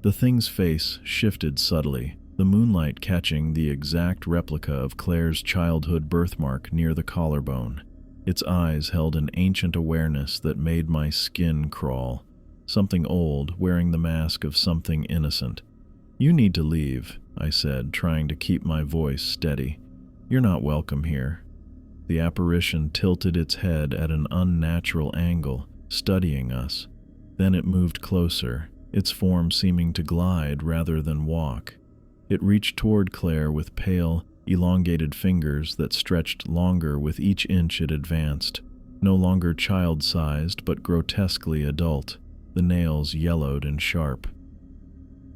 The thing's face shifted subtly, the moonlight catching the exact replica of Claire's childhood birthmark near the collarbone. Its eyes held an ancient awareness that made my skin crawl. Something old, wearing the mask of something innocent. "You need to leave," I said, trying to keep my voice steady. "You're not welcome here." The apparition tilted its head at an unnatural angle, studying us. Then it moved closer, its form seeming to glide rather than walk. It reached toward Claire with pale, elongated fingers that stretched longer with each inch it advanced, no longer child-sized but grotesquely adult. The nails yellowed and sharp.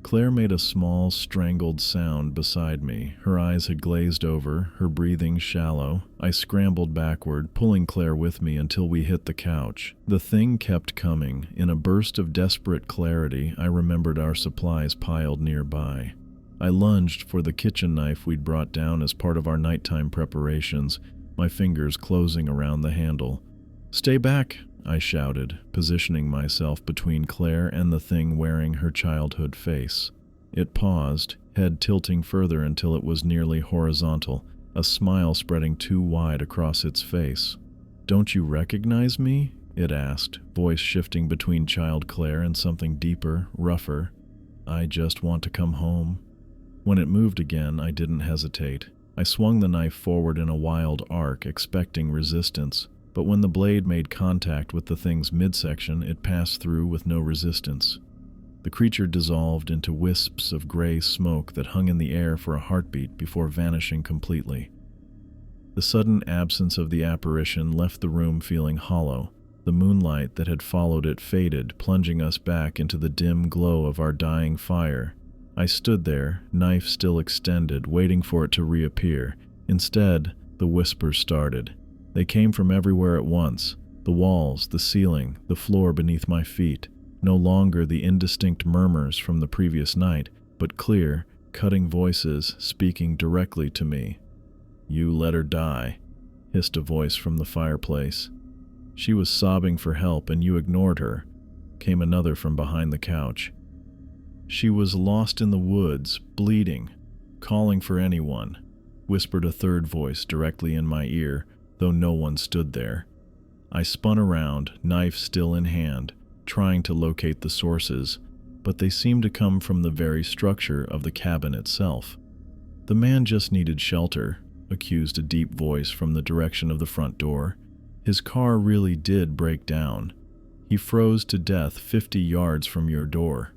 Claire made a small, strangled sound beside me. Her eyes had glazed over, her breathing shallow. I scrambled backward, pulling Claire with me until we hit the couch. The thing kept coming. In a burst of desperate clarity, I remembered our supplies piled nearby. I lunged for the kitchen knife we'd brought down as part of our nighttime preparations, my fingers closing around the handle. "Stay back," I shouted, positioning myself between Claire and the thing wearing her childhood face. It paused, head tilting further until it was nearly horizontal, a smile spreading too wide across its face. "Don't you recognize me?" it asked, voice shifting between child Claire and something deeper, rougher. "I just want to come home." When it moved again, I didn't hesitate. I swung the knife forward in a wild arc, expecting resistance, but when the blade made contact with the thing's midsection, it passed through with no resistance. The creature dissolved into wisps of gray smoke that hung in the air for a heartbeat before vanishing completely. The sudden absence of the apparition left the room feeling hollow. The moonlight that had followed it faded, plunging us back into the dim glow of our dying fire. I stood there, knife still extended, waiting for it to reappear. Instead, the whispers started. They came from everywhere at once. The walls, the ceiling, the floor beneath my feet. No longer the indistinct murmurs from the previous night, but clear, cutting voices speaking directly to me. "You let her die," hissed a voice from the fireplace. "She was sobbing for help and you ignored her," came another from behind the couch. "She was lost in the woods, bleeding, calling for anyone," whispered a third voice directly in my ear, though no one stood there. I spun around, knife still in hand, trying to locate the sources, but they seemed to come from the very structure of the cabin itself. "The man just needed shelter," accused a deep voice from the direction of the front door. "His car really did break down. He froze to death 50 yards from your door."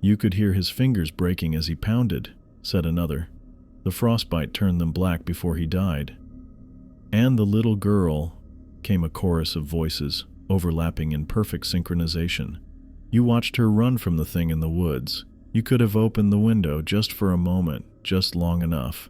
"You could hear his fingers breaking as he pounded," said another. "The frostbite turned them black before he died." "And the little girl," came a chorus of voices, overlapping in perfect synchronization. "You watched her run from the thing in the woods. You could have opened the window just for a moment, just long enough."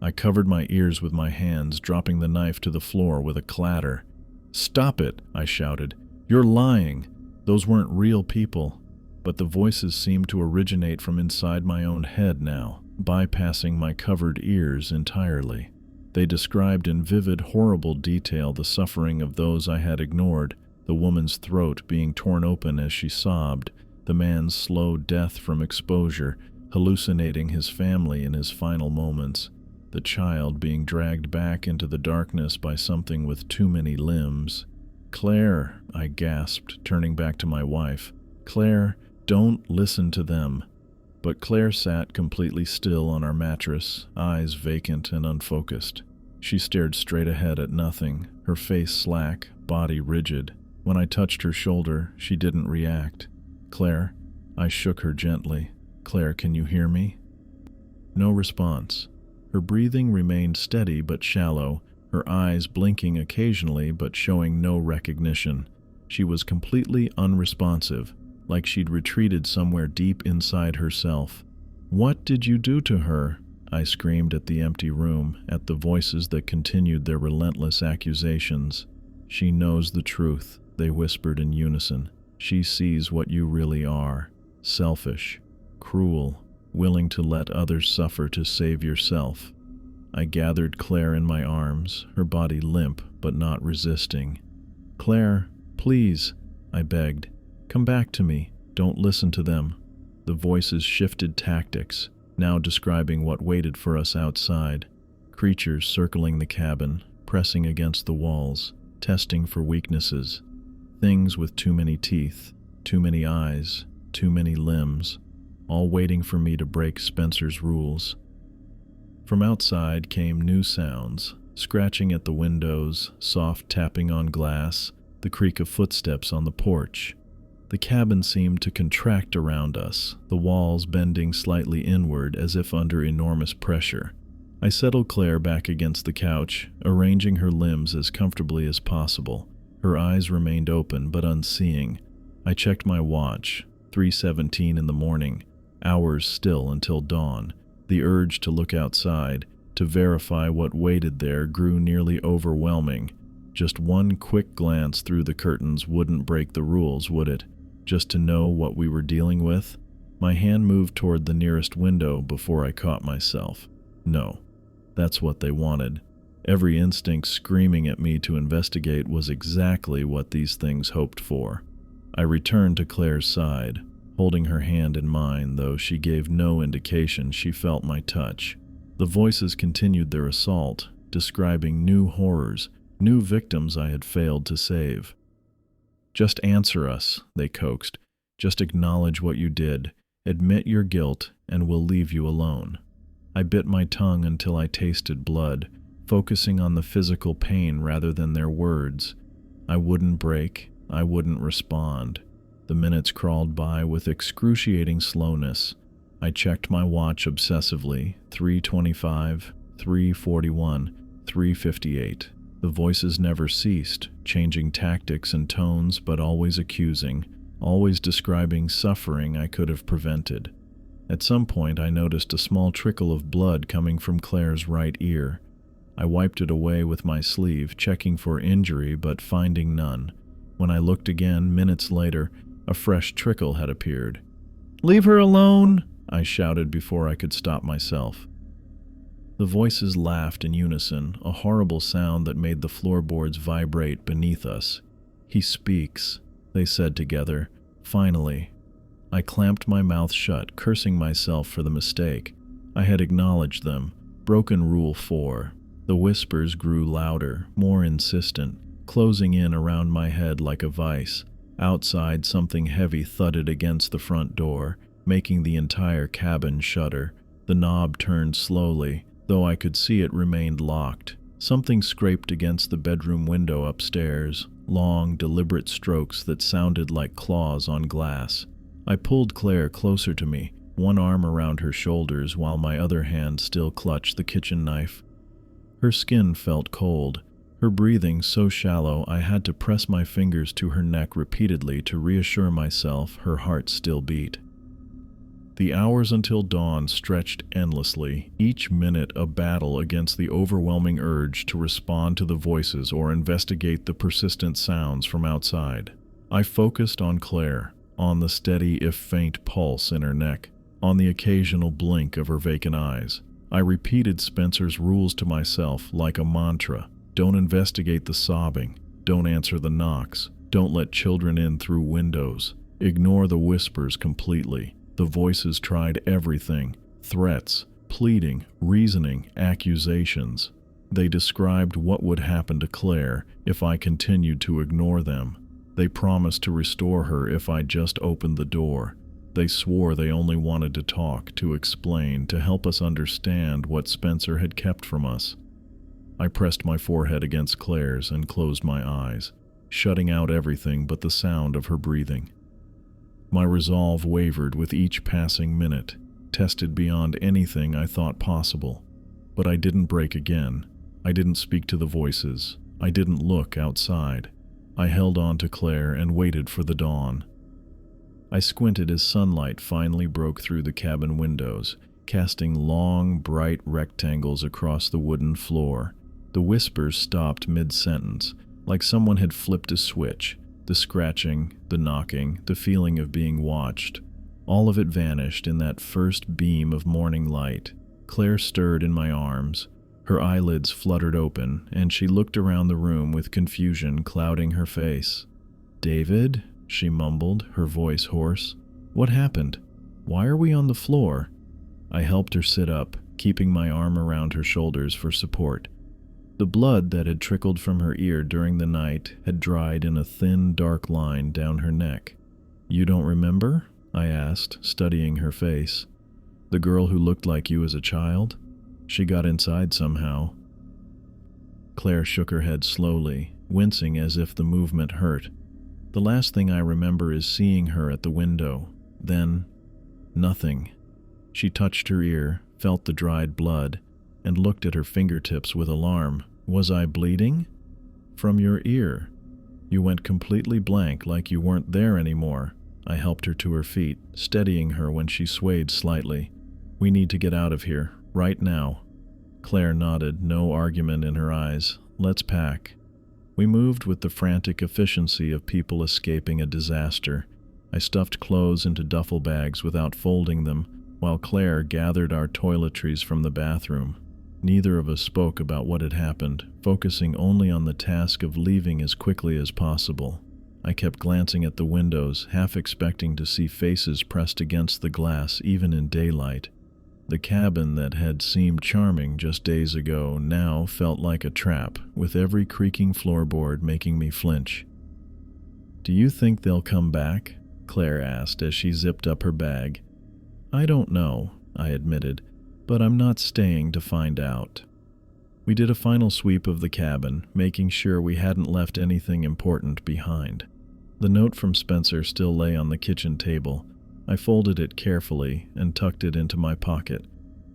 I covered my ears with my hands, dropping the knife to the floor with a clatter. "Stop it," I shouted. "You're lying. Those weren't real people." But the voices seemed to originate from inside my own head now, bypassing my covered ears entirely. They described in vivid, horrible detail the suffering of those I had ignored, the woman's throat being torn open as she sobbed, the man's slow death from exposure, hallucinating his family in his final moments, the child being dragged back into the darkness by something with too many limbs. "Claire," I gasped, turning back to my wife. "Claire, don't listen to them." But Claire sat completely still on our mattress, eyes vacant and unfocused. She stared straight ahead at nothing, her face slack, body rigid. When I touched her shoulder, she didn't react. "Claire," I shook her gently. "Claire, can you hear me?" No response. Her breathing remained steady but shallow, her eyes blinking occasionally but showing no recognition. She was completely unresponsive, like she'd retreated somewhere deep inside herself. "What did you do to her?" I screamed at the empty room, at the voices that continued their relentless accusations. "She knows the truth," they whispered in unison. "She sees what you really are. Selfish, cruel, willing to let others suffer to save yourself." I gathered Claire in my arms, her body limp but not resisting. "Claire, please," I begged. "Come back to me. Don't listen to them." The voices shifted tactics, now describing what waited for us outside. Creatures circling the cabin, pressing against the walls, testing for weaknesses. Things with too many teeth, too many eyes, too many limbs, all waiting for me to break Spencer's rules. From outside came new sounds, scratching at the windows, soft tapping on glass, the creak of footsteps on the porch. The cabin seemed to contract around us, the walls bending slightly inward as if under enormous pressure. I settled Claire back against the couch, arranging her limbs as comfortably as possible. Her eyes remained open but unseeing. I checked my watch, 3:17 in the morning, hours still until dawn. The urge to look outside, to verify what waited there, grew nearly overwhelming. Just one quick glance through the curtains wouldn't break the rules, would it? Just to know what we were dealing with? My hand moved toward the nearest window before I caught myself. No, that's what they wanted. Every instinct screaming at me to investigate was exactly what these things hoped for. I returned to Claire's side, holding her hand in mine, though she gave no indication she felt my touch. The voices continued their assault, describing new horrors, new victims I had failed to save. "Just answer us," they coaxed. "Just acknowledge what you did. Admit your guilt, and we'll leave you alone." I bit my tongue until I tasted blood, focusing on the physical pain rather than their words. I wouldn't break. I wouldn't respond. The minutes crawled by with excruciating slowness. I checked my watch obsessively. 3:25, 3:41, 3:58. The voices never ceased, changing tactics and tones, but always accusing, always describing suffering I could have prevented. At some point, I noticed a small trickle of blood coming from Claire's right ear. I wiped it away with my sleeve, checking for injury but finding none. When I looked again, minutes later, a fresh trickle had appeared. "Leave her alone!" I shouted before I could stop myself. The voices laughed in unison, a horrible sound that made the floorboards vibrate beneath us. "He speaks," they said together. "Finally." I clamped my mouth shut, cursing myself for the mistake. I had acknowledged them. Broken Rule 4. The whispers grew louder, more insistent, closing in around my head like a vice. Outside, something heavy thudded against the front door, making the entire cabin shudder. The knob turned slowly, though I could see it remained locked. Something scraped against the bedroom window upstairs, long, deliberate strokes that sounded like claws on glass. I pulled Claire closer to me, one arm around her shoulders while my other hand still clutched the kitchen knife. Her skin felt cold, her breathing so shallow I had to press my fingers to her neck repeatedly to reassure myself her heart still beat. The hours until dawn stretched endlessly, each minute a battle against the overwhelming urge to respond to the voices or investigate the persistent sounds from outside. I focused on Claire, on the steady if faint pulse in her neck, on the occasional blink of her vacant eyes. I repeated Spencer's rules to myself like a mantra. Don't investigate the sobbing. Don't answer the knocks. Don't let children in through windows. Ignore the whispers completely. The voices tried everything: threats, pleading, reasoning, accusations. They described what would happen to Claire if I continued to ignore them. They promised to restore her if I just opened the door. They swore they only wanted to talk, to explain, to help us understand what Spencer had kept from us. I pressed my forehead against Claire's and closed my eyes, shutting out everything but the sound of her breathing. My resolve wavered with each passing minute, tested beyond anything I thought possible. But I didn't break again. I didn't speak to the voices. I didn't look outside. I held on to Claire and waited for the dawn. I squinted as sunlight finally broke through the cabin windows, casting long, bright rectangles across the wooden floor. The whispers stopped mid-sentence, like someone had flipped a switch. The scratching, the knocking, the feeling of being watched. All of it vanished in that first beam of morning light. Claire stirred in my arms. Her eyelids fluttered open, and she looked around the room with confusion clouding her face. "David?" she mumbled, her voice hoarse. "What happened? Why are we on the floor?" I helped her sit up, keeping my arm around her shoulders for support. The blood that had trickled from her ear during the night had dried in a thin, dark line down her neck. "You don't remember?" I asked, studying her face. "The girl who looked like you as a child? She got inside somehow." Claire shook her head slowly, wincing as if the movement hurt. "The last thing I remember is seeing her at the window. Then, nothing." She touched her ear, felt the dried blood, and looked at her fingertips with alarm. "Was I bleeding?" "From your ear. You went completely blank, like you weren't there anymore." I helped her to her feet, steadying her when she swayed slightly. "We need to get out of here, right now." Claire nodded, no argument in her eyes. "Let's pack." We moved with the frantic efficiency of people escaping a disaster. I stuffed clothes into duffel bags without folding them, while Claire gathered our toiletries from the bathroom. Neither of us spoke about what had happened, focusing only on the task of leaving as quickly as possible. I kept glancing at the windows, half expecting to see faces pressed against the glass even in daylight. The cabin that had seemed charming just days ago now felt like a trap, with every creaking floorboard making me flinch. "Do you think they'll come back?" Claire asked as she zipped up her bag. "I don't know," I admitted, "but I'm not staying to find out." We did a final sweep of the cabin, making sure we hadn't left anything important behind. The note from Spencer still lay on the kitchen table. I folded it carefully and tucked it into my pocket,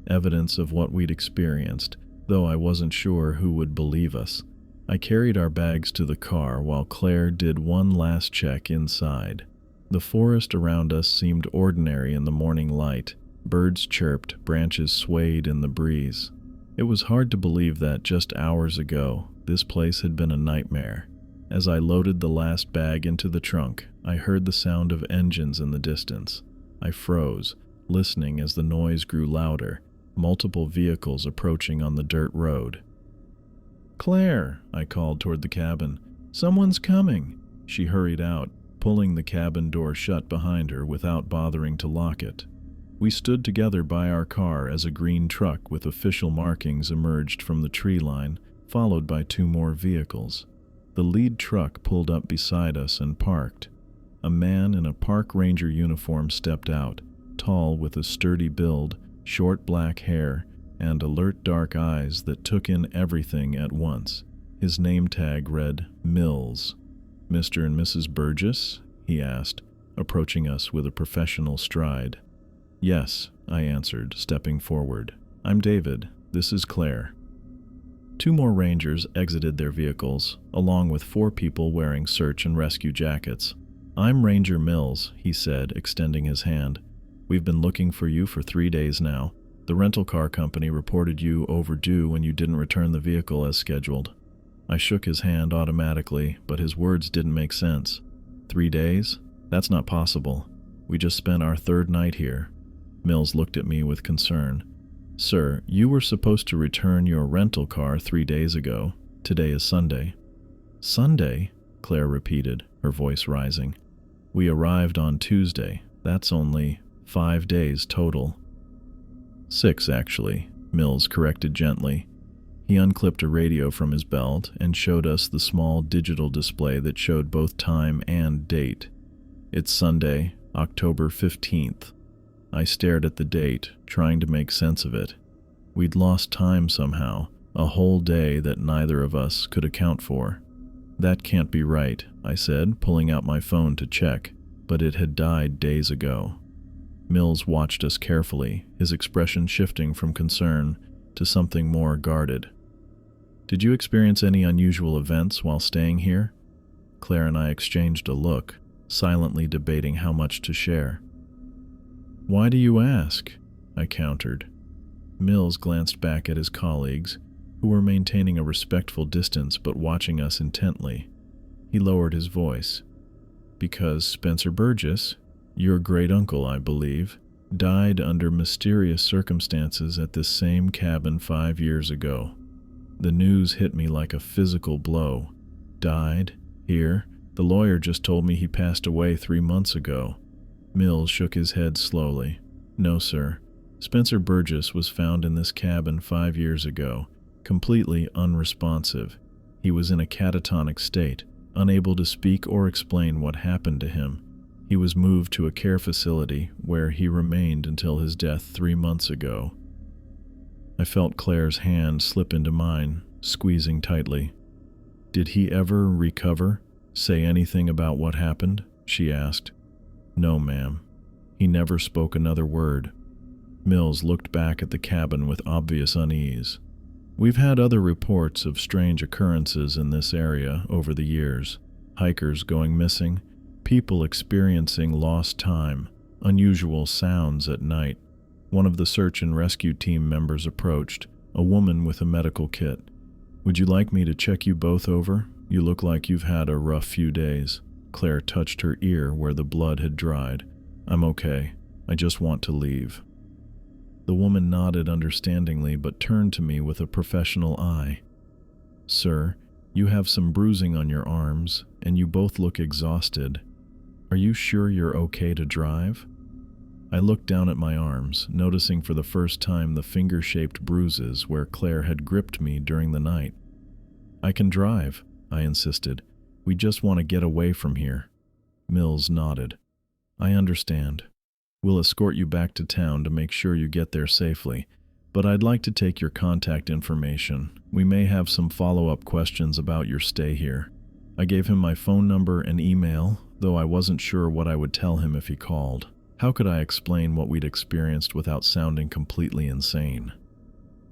evidence of what we'd experienced, though I wasn't sure who would believe us. I carried our bags to the car while Claire did one last check inside. The forest around us seemed ordinary in the morning light. Birds chirped, branches swayed in the breeze. It was hard to believe that just hours ago, this place had been a nightmare. As I loaded the last bag into the trunk, I heard the sound of engines in the distance. I froze, listening as the noise grew louder, multiple vehicles approaching on the dirt road. "Claire," I called toward the cabin. "Someone's coming." She hurried out, pulling the cabin door shut behind her without bothering to lock it. We stood together by our car as a green truck with official markings emerged from the tree line, followed by 2 more vehicles. The lead truck pulled up beside us and parked. A man in a park ranger uniform stepped out, tall with a sturdy build, short black hair, and alert dark eyes that took in everything at once. His name tag read Mills. "Mr. and Mrs. Burgess?" he asked, approaching us with a professional stride. "Yes," I answered, stepping forward. "I'm David. This is Claire." 2 more rangers exited their vehicles, along with 4 people wearing search and rescue jackets. "I'm Ranger Mills," he said, extending his hand. "We've been looking for you for 3 days now. The rental car company reported you overdue when you didn't return the vehicle as scheduled." I shook his hand automatically, but his words didn't make sense. 3 days? That's not possible. We just spent our 3rd night here. Mills looked at me with concern. "Sir, you were supposed to return your rental car 3 days ago. Today is Sunday." "Sunday?" Claire repeated, her voice rising. "We arrived on Tuesday. That's only 5 days total." 6, actually, Mills corrected gently. He unclipped a radio from his belt and showed us the small digital display that showed both time and date. "It's Sunday, October 15th. I stared at the date, trying to make sense of it. We'd lost time somehow, a whole day that neither of us could account for. "That can't be right," I said, pulling out my phone to check, but it had died days ago. Mills watched us carefully, his expression shifting from concern to something more guarded. "Did you experience any unusual events while staying here?" Claire and I exchanged a look, silently debating how much to share. "Why do you ask?" I countered. Mills glanced back at his colleagues, who were maintaining a respectful distance but watching us intently. He lowered his voice. "Because Spencer Burgess, your great-uncle, I believe, died under mysterious circumstances at this same cabin 5 years ago. The news hit me like a physical blow. Died? Here? The lawyer just told me he passed away 3 months ago." Mills shook his head slowly. "No, sir. Spencer Burgess was found in this cabin 5 years ago, completely unresponsive. He was in a catatonic state, unable to speak or explain what happened to him. He was moved to a care facility where he remained until his death 3 months ago." I felt Claire's hand slip into mine, squeezing tightly. "Did he ever recover? Say anything about what happened?" she asked. "No, ma'am. He never spoke another word." Mills looked back at the cabin with obvious unease. "We've had other reports of strange occurrences in this area over the years. Hikers going missing, people experiencing lost time, unusual sounds at night." One of the search and rescue team members approached, a woman with a medical kit. "Would you like me to check you both over? You look like you've had a rough few days." Claire touched her ear where the blood had dried. "I'm okay. I just want to leave." The woman nodded understandingly but turned to me with a professional eye. "Sir, you have some bruising on your arms, and you both look exhausted. Are you sure you're okay to drive?" I looked down at my arms, noticing for the first time the finger-shaped bruises where Claire had gripped me during the night. "I can drive," I insisted. "We just want to get away from here." Mills nodded. "I understand. We'll escort you back to town to make sure you get there safely, but I'd like to take your contact information. We may have some follow-up questions about your stay here." I gave him my phone number and email, though I wasn't sure what I would tell him if he called. How could I explain what we'd experienced without sounding completely insane?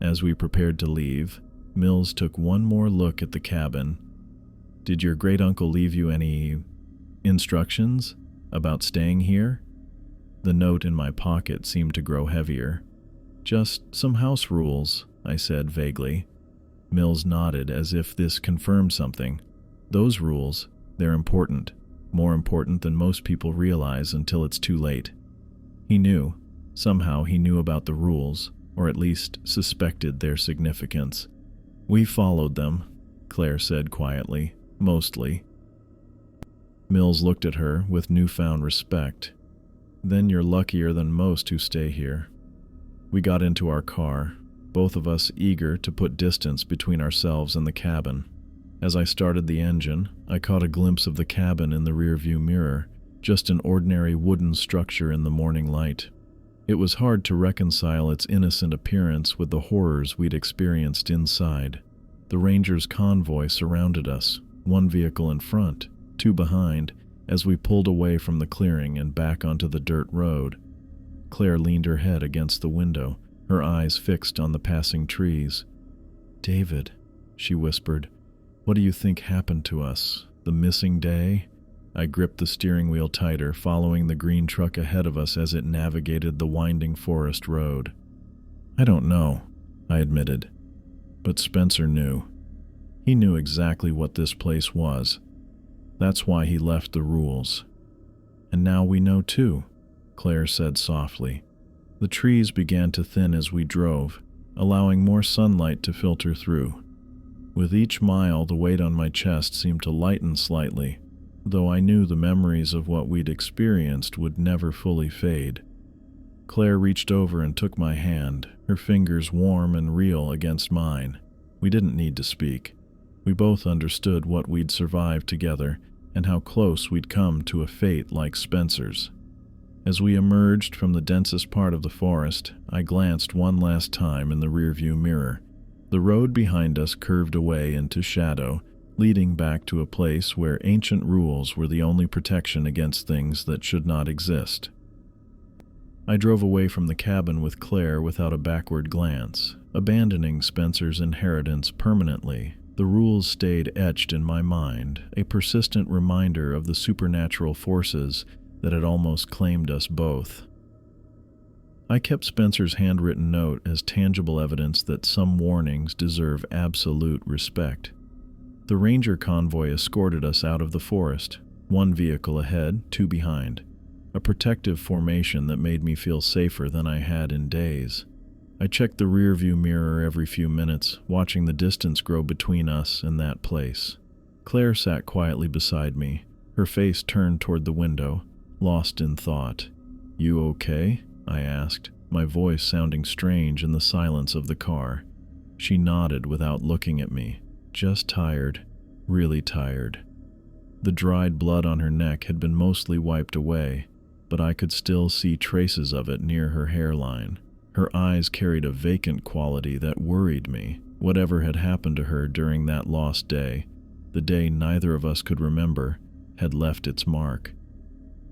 As we prepared to leave, Mills took one more look at the cabin. "Did your great-uncle leave you any instructions about staying here?" The note in my pocket seemed to grow heavier. "Just some house rules," I said vaguely. Mills nodded as if this confirmed something. "Those rules, they're important. More important than most people realize until it's too late." He knew. Somehow he knew about the rules, or at least suspected their significance. "We followed them," Claire said quietly. "Mostly." Mills looked at her with newfound respect. "Then you're luckier than most who stay here." We got into our car, both of us eager to put distance between ourselves and the cabin. As I started the engine, I caught a glimpse of the cabin in the rearview mirror, just an ordinary wooden structure in the morning light. It was hard to reconcile its innocent appearance with the horrors we'd experienced inside. The Rangers' convoy surrounded us, one vehicle in front, two behind, as we pulled away from the clearing and back onto the dirt road. Claire leaned her head against the window, her eyes fixed on the passing trees. "David," she whispered, "what do you think happened to us? The missing day?" I gripped the steering wheel tighter, following the green truck ahead of us as it navigated the winding forest road. "I don't know," I admitted. But Spencer knew. He knew exactly what this place was. That's why he left the rules. "And now we know too," Claire said softly. The trees began to thin as we drove, allowing more sunlight to filter through. With each mile, the weight on my chest seemed to lighten slightly, though I knew the memories of what we'd experienced would never fully fade. Claire reached over and took my hand, her fingers warm and real against mine. We didn't need to speak. We both understood what we'd survived together and how close we'd come to a fate like Spencer's. As we emerged from the densest part of the forest, I glanced one last time in the rearview mirror. The road behind us curved away into shadow, leading back to a place where ancient rules were the only protection against things that should not exist. I drove away from the cabin with Claire without a backward glance, abandoning Spencer's inheritance permanently. The rules stayed etched in my mind, a persistent reminder of the supernatural forces that had almost claimed us both. I kept Spencer's handwritten note as tangible evidence that some warnings deserve absolute respect. The ranger convoy escorted us out of the forest, one vehicle ahead, two behind, a protective formation that made me feel safer than I had in days. I checked the rearview mirror every few minutes, watching the distance grow between us and that place. Claire sat quietly beside me, her face turned toward the window, lost in thought. "You okay?" I asked, my voice sounding strange in the silence of the car. She nodded without looking at me. "Just tired, really tired." The dried blood on her neck had been mostly wiped away, but I could still see traces of it near her hairline. Her eyes carried a vacant quality that worried me. Whatever had happened to her during that lost day, the day neither of us could remember, had left its mark.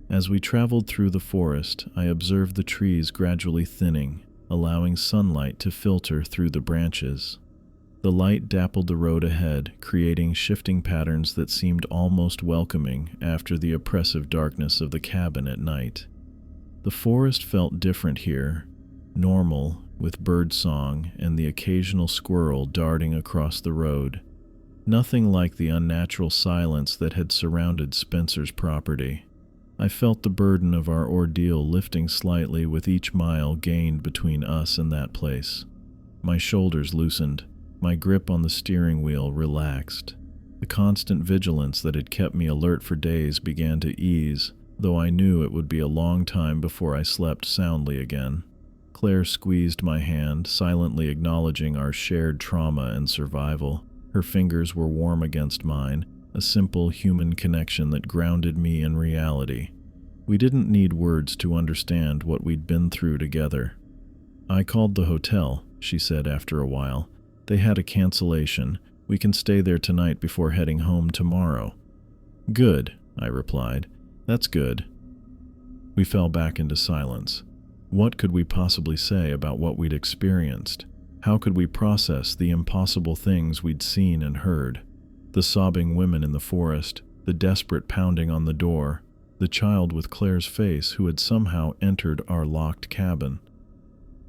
As we traveled through the forest, I observed the trees gradually thinning, allowing sunlight to filter through the branches. The light dappled the road ahead, creating shifting patterns that seemed almost welcoming after the oppressive darkness of the cabin at night. The forest felt different here, normal, with birdsong and the occasional squirrel darting across the road. Nothing like the unnatural silence that had surrounded Spencer's property. I felt the burden of our ordeal lifting slightly with each mile gained between us and that place. My shoulders loosened, my grip on the steering wheel relaxed. The constant vigilance that had kept me alert for days began to ease, though I knew it would be a long time before I slept soundly again. Claire squeezed my hand, silently acknowledging our shared trauma and survival. Her fingers were warm against mine, a simple human connection that grounded me in reality. We didn't need words to understand what we'd been through together. "I called the hotel," she said after a while. "They had a cancellation. We can stay there tonight before heading home tomorrow." "Good," I replied. "That's good." We fell back into silence. What could we possibly say about what we'd experienced? How could we process the impossible things we'd seen and heard? The sobbing women in the forest, the desperate pounding on the door, the child with Claire's face who had somehow entered our locked cabin.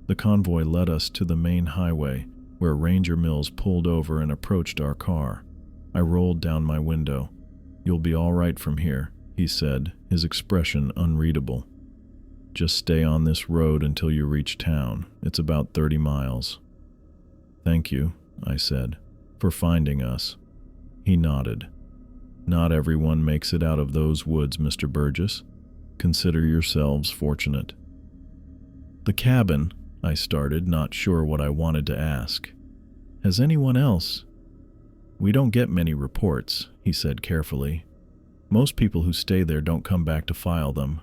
The convoy led us to the main highway, where Ranger Mills pulled over and approached our car. I rolled down my window. "You'll be all right from here," he said, his expression unreadable. "Just stay on this road until you reach town. It's about 30 miles. "Thank you," I said, "for finding us." He nodded. "Not everyone makes it out of those woods, Mr. Burgess. Consider yourselves fortunate." "The cabin," I started, not sure what I wanted to ask. "Has anyone else?" "We don't get many reports," he said carefully. "Most people who stay there don't come back to file them."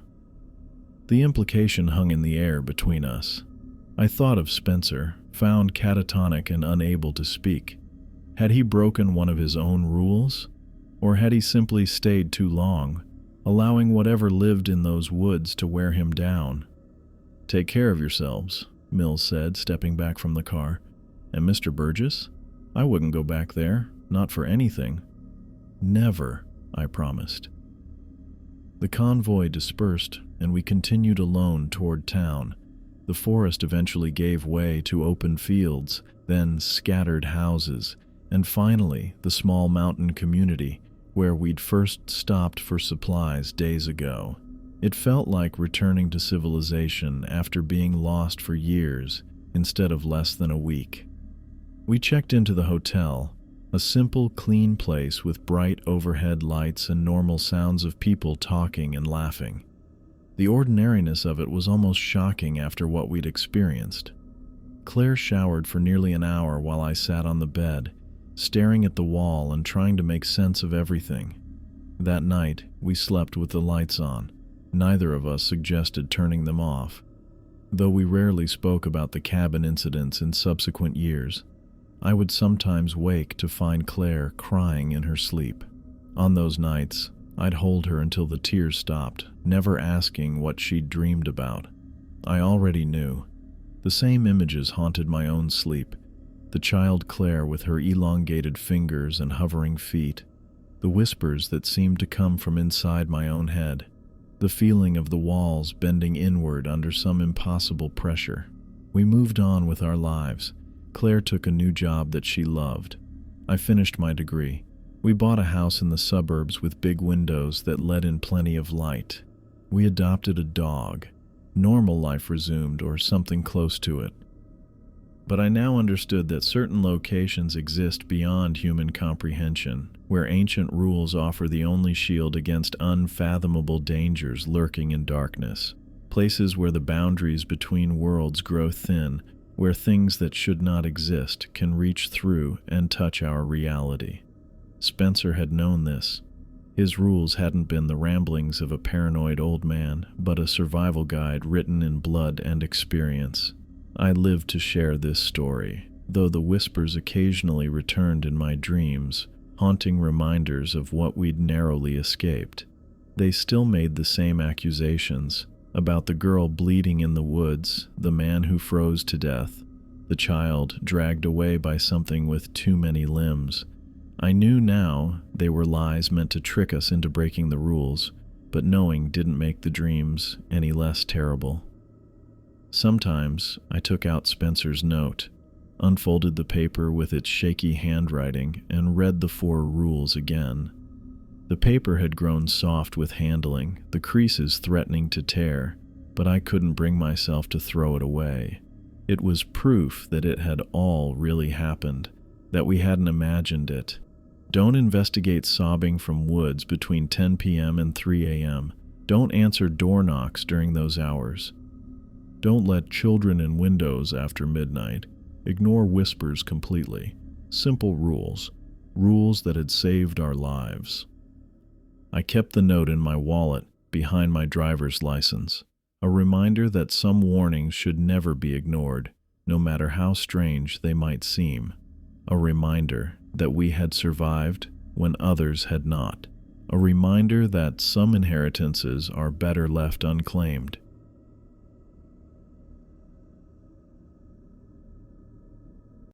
The implication hung in the air between us. I thought of Spencer, found catatonic and unable to speak. Had he broken one of his own rules? Or had he simply stayed too long, allowing whatever lived in those woods to wear him down? "Take care of yourselves," Mills said, stepping back from the car. "And Mr. Burgess? I wouldn't go back there, not for anything." "Never," I promised. The convoy dispersed, and we continued alone toward town. The forest eventually gave way to open fields, then scattered houses, and finally the small mountain community where we'd first stopped for supplies days ago. It felt like returning to civilization after being lost for years instead of less than a week. We checked into the hotel, a simple, clean place with bright overhead lights and normal sounds of people talking and laughing. The ordinariness of it was almost shocking after what we'd experienced. Claire showered for nearly an hour while I sat on the bed, staring at the wall and trying to make sense of everything. That night, we slept with the lights on. Neither of us suggested turning them off. Though we rarely spoke about the cabin incidents in subsequent years, I would sometimes wake to find Claire crying in her sleep. On those nights, I'd hold her until the tears stopped, never asking what she'd dreamed about. I already knew. The same images haunted my own sleep. The child Claire with her elongated fingers and hovering feet. The whispers that seemed to come from inside my own head. The feeling of the walls bending inward under some impossible pressure. We moved on with our lives. Claire took a new job that she loved. I finished my degree. We bought a house in the suburbs with big windows that let in plenty of light. We adopted a dog. Normal life resumed, or something close to it. But I now understood that certain locations exist beyond human comprehension, where ancient rules offer the only shield against unfathomable dangers lurking in darkness. Places where the boundaries between worlds grow thin, where things that should not exist can reach through and touch our reality. Spencer had known this. His rules hadn't been the ramblings of a paranoid old man, but a survival guide written in blood and experience. I lived to share this story, though the whispers occasionally returned in my dreams, haunting reminders of what we'd narrowly escaped. They still made the same accusations about the girl bleeding in the woods, the man who froze to death, the child dragged away by something with too many limbs. I knew now they were lies meant to trick us into breaking the rules, but knowing didn't make the dreams any less terrible. Sometimes I took out Spencer's note, unfolded the paper with its shaky handwriting, and read the 4 rules again. The paper had grown soft with handling, the creases threatening to tear, but I couldn't bring myself to throw it away. It was proof that it had all really happened, that we hadn't imagined it. Don't investigate sobbing from woods between 10 p.m. and 3 a.m. Don't answer door knocks during those hours. Don't let children in windows after midnight. Ignore whispers completely. Simple rules. Rules that had saved our lives. I kept the note in my wallet behind my driver's license. A reminder that some warnings should never be ignored, no matter how strange they might seem. A reminder that we had survived when others had not. A reminder that some inheritances are better left unclaimed.